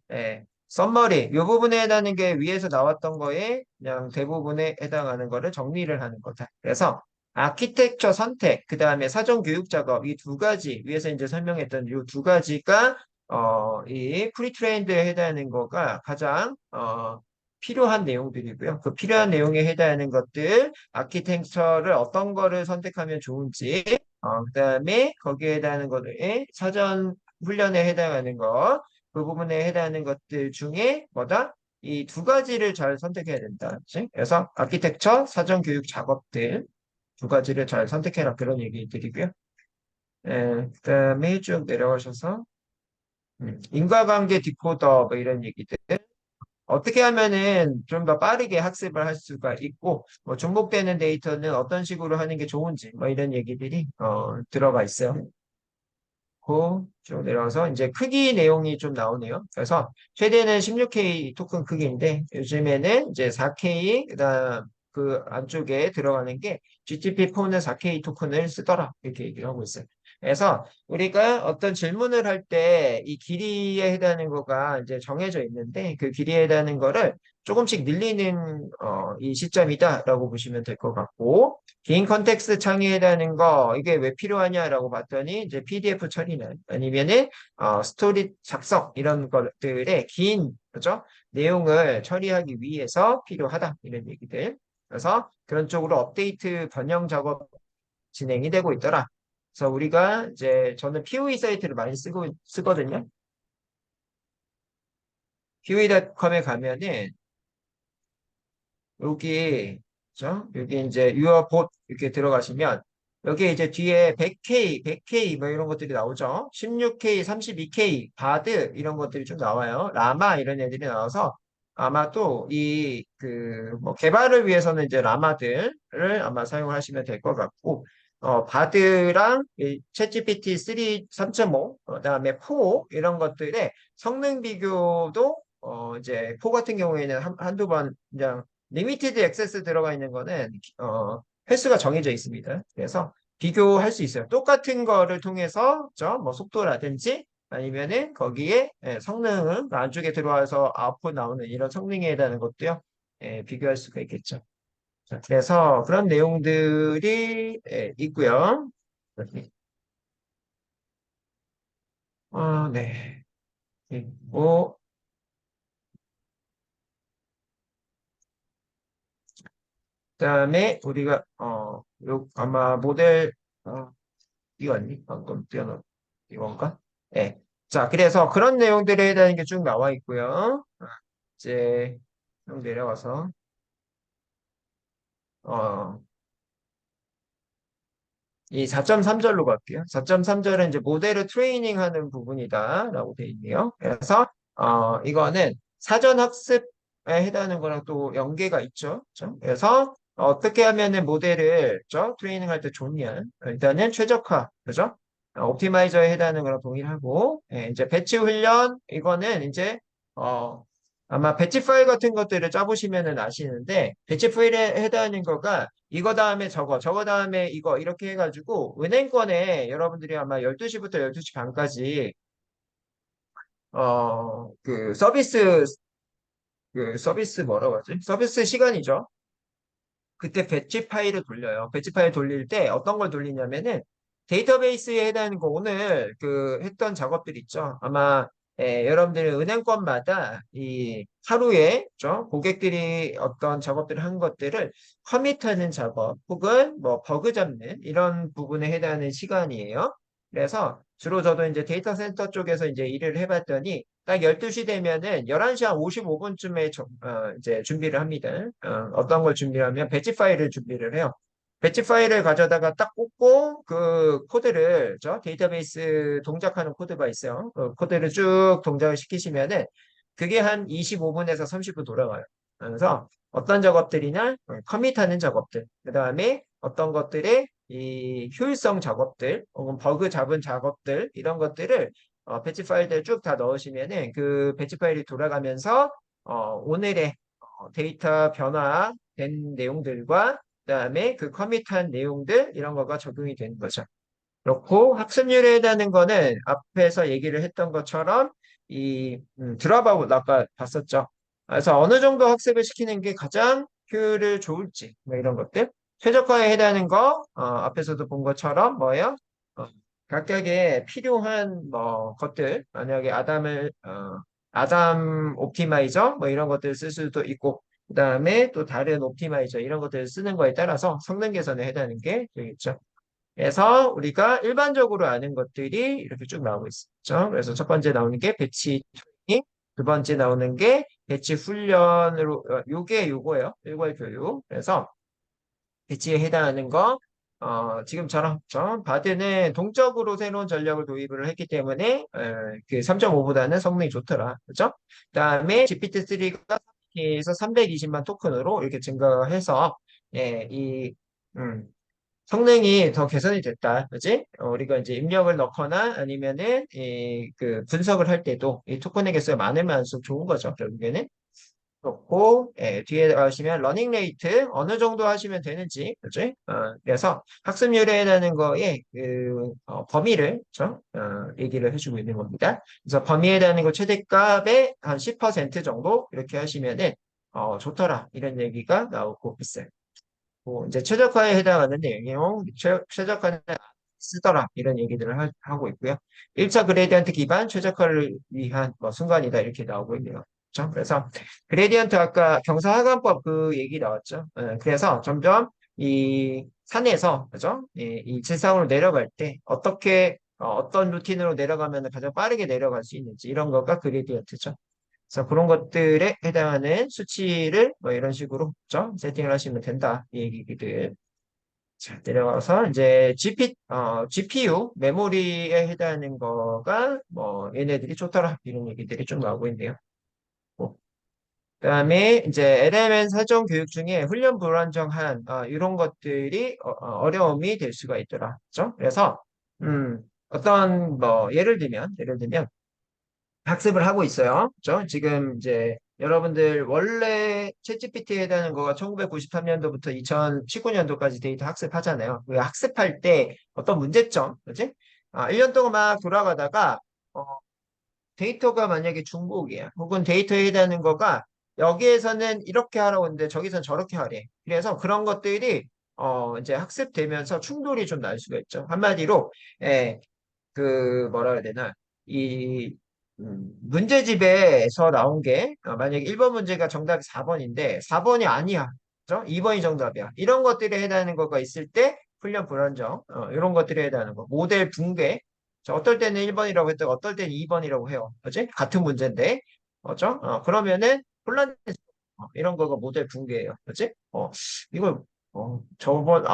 A: 썸머리 이 부분에 해당하는 게 위에서 나왔던 거에 그냥 대부분에 해당하는 거를 정리를 하는 거다. 그래서 아키텍처 선택, 그 다음에 사전 교육 작업 이 두 가지 위에서 이제 설명했던 이 두 가지가 이 프리트레인드에 해당하는 거가 가장 필요한 내용들이고요. 그 필요한 내용에 해당하는 것들, 아키텍처를 어떤 거를 선택하면 좋은지 그다음에 거기에 해당하는 것에 사전 훈련에 해당하는 것, 그 부분에 해당하는 것들 중에 뭐다? 이 두 가지를 잘 선택해야 된다. 그치? 그래서 아키텍처, 사전 교육 작업들 두 가지를 잘 선택해라 그런 얘기 드리고요. 그다음에 쭉 내려가셔서 인과관계 디코더 뭐 이런 얘기들 어떻게 하면은 좀 더 빠르게 학습을 할 수가 있고 뭐 중복되는 데이터는 어떤 식으로 하는 게 좋은지 뭐 이런 얘기들이 들어가 있어요. 쭉 내려와서 이제 크기 내용이 좀 나오네요. 그래서 최대는 16K 토큰 크기인데 요즘에는 이제 4K 그다음 그 안쪽에 들어가는 게 GTP4는 4K 토큰을 쓰더라 이렇게 얘기를 하고 있어요. 그래서 우리가 어떤 질문을 할 때 이 길이에 해당하는 거가 이제 정해져 있는데 그 길이에 해당하는 거를 조금씩 늘리는 이 시점이다라고 보시면 될 것 같고 긴 컨텍스트 창의해라는 거 이게 왜 필요하냐라고 봤더니 이제 PDF 처리는 아니면은 스토리 작성 이런 것들의 긴 그죠 내용을 처리하기 위해서 필요하다 이런 얘기들 그래서 그런 쪽으로 업데이트 변형 작업 진행이 되고 있더라. 그래서 우리가 이제 저는 POE 사이트를 많이 쓰거든요. POE.com에 가면은 여기, 그죠? 여기 이제 your bot 이렇게 들어가시면 여기 이제 뒤에 100K, 100K 뭐 이런 것들이 나오죠. 16K, 32K, 바드 이런 것들이 좀 나와요. 라마 이런 애들이 나와서 아마 또 이 그 뭐 개발을 위해서는 이제 라마들을 아마 사용하시면 될 것 같고 바드랑 이 챗GPT 3, 3.5, 그다음에 4 이런 것들의 성능 비교도 이제 4 같은 경우에는 한두 번 그냥 리미티드 액세스 들어가 있는 거는 횟수가 정해져 있습니다. 그래서 비교할 수 있어요. 똑같은 거를 통해서 뭐 속도라든지 아니면은 거기에 성능은 안쪽에 들어와서 아웃풋 나오는 이런 성능에 대한 것도요. 비교할 수가 있겠죠. 자, 그래서 그런 내용들이 있고요. 네. 그리고 그다음에 우리가 아마 모델 이거니 방금 띄워놓은 이건가? 네. 자, 그래서 그런 내용들에 해당하는 게 쭉 나와 있고요. 이제 좀 내려가서 어, 이 4.3절로 갈게요. 4.3절은 이제 모델을 트레이닝하는 부분이다라고 되어 있네요. 그래서 이거는 사전 학습에 해당하는 거랑 또 연계가 있죠. 그죠? 그래서 어떻게 하면은 모델을 트레이닝할 때 좋냐? 일단은 최적화, 그죠? 옵티마이저에 해당하는 거랑 동일하고, 예, 이제 배치 훈련 이거는 이제 어, 아마 배치 파일 같은 것들을 짜보시면은 아시는데 배치 파일에 해당하는 거가 이거 다음에 저거 다음에 이거 이렇게 해가지고 은행권에 여러분들이 아마 12시부터 12시 반까지 그 서비스 뭐라고 하지? 서비스 시간이죠. 그때 배치 파일을 돌려요. 배치 파일 돌릴 때 어떤 걸 돌리냐면은 데이터베이스에 해당하는 거 오늘 그 했던 작업들 있죠. 아마 여러분들이 은행권마다 이 하루에 고객들이 어떤 작업들을 한 것들을 커밋하는 작업 혹은 뭐 버그 잡는 이런 부분에 해당하는 시간이에요. 그래서 주로 저도 이제 데이터 센터 쪽에서 이제 일을 해봤더니 딱 12시 되면은 11시 한 55분쯤에 이제 준비를 합니다. 어떤 걸 준비를 하면 배치 파일을 준비를 해요. 배치 파일을 가져다가 딱 꽂고 그 코드를 데이터베이스 동작하는 코드가 있어요. 그 코드를 쭉 동작을 시키시면은 그게 한 25분에서 30분 돌아가요. 그래서 어떤 작업들이나 커밋하는 작업들, 그 다음에 어떤 것들의 이 효율성 작업들, 혹은 버그 잡은 작업들 이런 것들을 배치 파일들 쭉 다 넣으시면은 그 배치 파일이 돌아가면서 오늘의 데이터 변화된 내용들과 그다음에 그 커밋한 내용들 이런 거가 적용이 되는 거죠. 그렇고 학습률에 대한 거는 앞에서 얘기를 했던 것처럼 이 드랍아웃 아까 봤었죠. 그래서 어느 정도 학습을 시키는 게 가장 효율을 좋을지 뭐 이런 것들 최적화에 해당하는 거 앞에서도 본 것처럼 뭐예요? 어, 각각의 필요한 뭐 것들 만약에 아담 옵티마이저 뭐 이런 것들 쓸 수도 있고 그다음에 또 다른 옵티마이저 이런 것들을 쓰는 거에 따라서 성능 개선에 해당하는 게 되겠죠. 그래서 우리가 일반적으로 아는 것들이 이렇게 쭉 나오고 있죠. 그래서 첫 번째 나오는 게 배치 트레이닝, 두 번째 나오는 게 배치 훈련으로, 요게 요거예요. 일괄 교육. 그래서 배치에 해당하는 거, 지금처럼, 바드는 동적으로 새로운 전략을 도입을 했기 때문에, 그 3.5보다는 성능이 좋더라. 그죠? 그 다음에 GPT-3가 에서 320만 토큰으로 이렇게 증가해서, 예, 성능이 더 개선이 됐다. 그지? 우리가 이제 입력을 넣거나 아니면은 그 분석을 할 때도 이 토큰의 개수가 많으면 많을수록 좋은 거죠. 결국에는. 그렇고 뒤에 가시면 러닝 레이트 어느 정도 하시면 되는지 그지? 그래서 학습률에 해당하는 거에 그 범위를 얘기를 해주고 있는 겁니다. 그래서 범위에 해당하는 거 최대값의 한 10% 정도 이렇게 하시면은 좋더라 이런 얘기가 나오고 있어요. 뭐 이제 최적화에 해당하는 내용, 최적화는 쓰더라 이런 얘기들을 하고 있고요. 1차 그레디언트 기반 최적화를 위한 뭐 순간이다 이렇게 나오고 있네요. 그렇죠? 그래서 그레디언트 아까 경사하관법 그 얘기 나왔죠. 그래서 점점 이 산에서 그죠? 이 질상으로 내려갈 때 어떻게 어떤 루틴으로 내려가면 가장 빠르게 내려갈 수 있는지 이런 거가 그레디언트죠. 그래서 그런 것들에 해당하는 수치를 뭐 이런 식으로 세팅을 하시면 된다. 이 얘기들. 자, 내려가서 이제 GPU 메모리에 해당하는 거가 뭐 얘네들이 좋더라. 이런 얘기들이 좀 나오고 있네요. 뭐, 그다음에 이제 LMN 사전 교육 중에 훈련 불안정한 이런 것들이 어려움이 될 수가 있더라. 그죠? 그래서 어떤 뭐 예를 들면 학습을 하고 있어요. 그죠? 지금 이제 여러분들 원래 챗GPT에 해당하는 거가 1993년도부터 2019년도까지 데이터 학습하잖아요. 그 학습할 때 어떤 문제점, 그지? 1년 동안 막 돌아가다가 어, 데이터가 만약에 중복이야. 혹은 데이터에 해당하는 거가 여기에서는 이렇게 하라고 했는데 저기서는 저렇게 하래. 그래서 그런 것들이 이제 학습되면서 충돌이 좀 날 수가 있죠. 한마디로 예, 그 뭐라 해야 되나? 이 문제집에서 나온 게 만약에 1번 문제가 정답이 4번인데 4번이 아니야. 그죠? 2번이 정답이야. 이런 것들에 해당하는 거가 있을 때 훈련 불안정 이런 것들에 해당하는 거. 모델 붕괴. 자, 어떨 때는 1번이라고 했다가 어떨 때는 2번이라고 해요. 그지? 같은 문제인데. 그죠? 그러면은 혼란 이런 거가 모델 붕괴예요. 그지? 이거 저번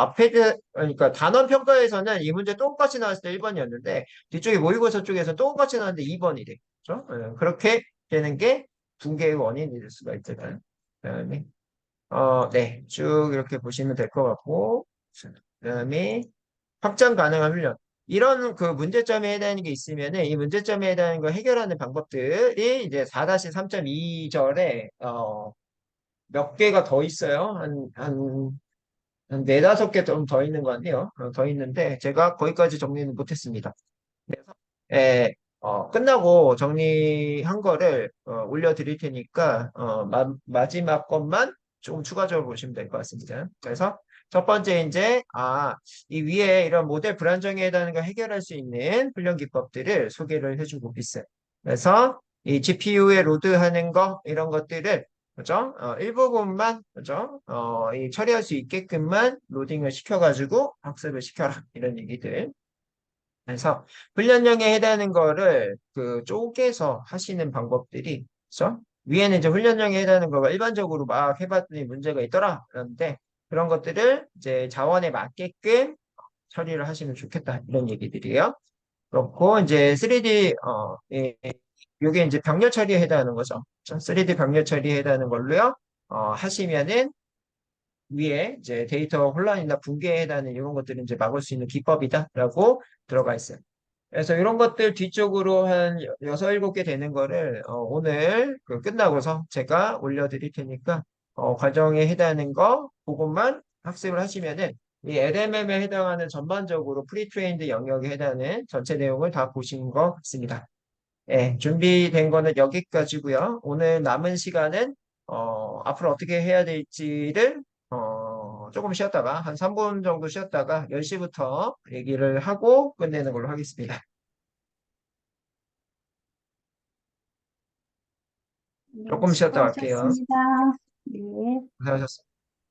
A: 그러니까 단원 평가에서는 이 문제 똑같이 나왔을 때 1번이었는데 뒤쪽에 모의고사 쪽에서 똑같이 나왔는데 2번이래. 그죠? 그렇게 되는 게 붕괴의 원인이 될 수가 있잖아요. 그다음에 네, 쭉 이렇게 보시면 될 것 같고 그다음에 확장 가능한 훈련. 이런 그 문제점에 해당하는 게 있으면은 이 문제점에 해당하는 거 해결하는 방법들이 이제 4-3.2절에 몇 개가 더 있어요. 한 네다섯 개 좀 더 있는 것 같네요. 더 있는데 제가 거기까지 정리는 못했습니다. 그래서 끝나고 정리한 거를 올려드릴 테니까 마지막 것만 조금 추가적으로 보시면 될 것 같습니다. 그래서 첫 번째 이제 이 위에 이런 모델 불안정에 해당하는 걸 해결할 수 있는 훈련 기법들을 소개를 해주고 있어요. 그래서 이 GPU에 로드하는 거 이런 것들을 그죠? 일부분만 그죠? 이 처리할 수 있게끔만 로딩을 시켜가지고 학습을 시켜라 이런 얘기들. 그래서 훈련량에 해당하는 거를 그 쪼개서 하시는 방법들이 있어. 위에는 이제 훈련량에 해당하는 거가 일반적으로 막 해봤더니 문제가 있더라. 그런데 그런 것들을 이제 자원에 맞게끔 처리를 하시면 좋겠다. 이런 얘기들이에요. 그렇고 이제 3D 요게 이제 병렬 처리에 해당하는 거죠. 3D 병렬 처리에 해당하는 걸로요. 하시면은 위에 이제 데이터 혼란이나 붕괴에 해당하는 이런 것들을 이제 막을 수 있는 기법이다라고 들어가 있어요. 그래서 이런 것들 뒤쪽으로 한 6-7개 되는 거를 오늘 그 끝나고서 제가 올려드릴 테니까 과정에 해당하는 거 그것만 학습을 하시면은 이 LMM에 해당하는 전반적으로 프리트레인드 영역에 해당하는 전체 내용을 다 보신 것 같습니다. 예, 준비된 거는 여기까지고요. 오늘 남은 시간은 앞으로 어떻게 해야 될지를 조금 쉬었다가 한 3분 정도 쉬었다가 10시부터 얘기를 하고 끝내는 걸로 하겠습니다.
B: 네,
A: 조금 쉬었다 갈게요.
B: 수고하셨습니다. 네.
A: 고생하셨습니다.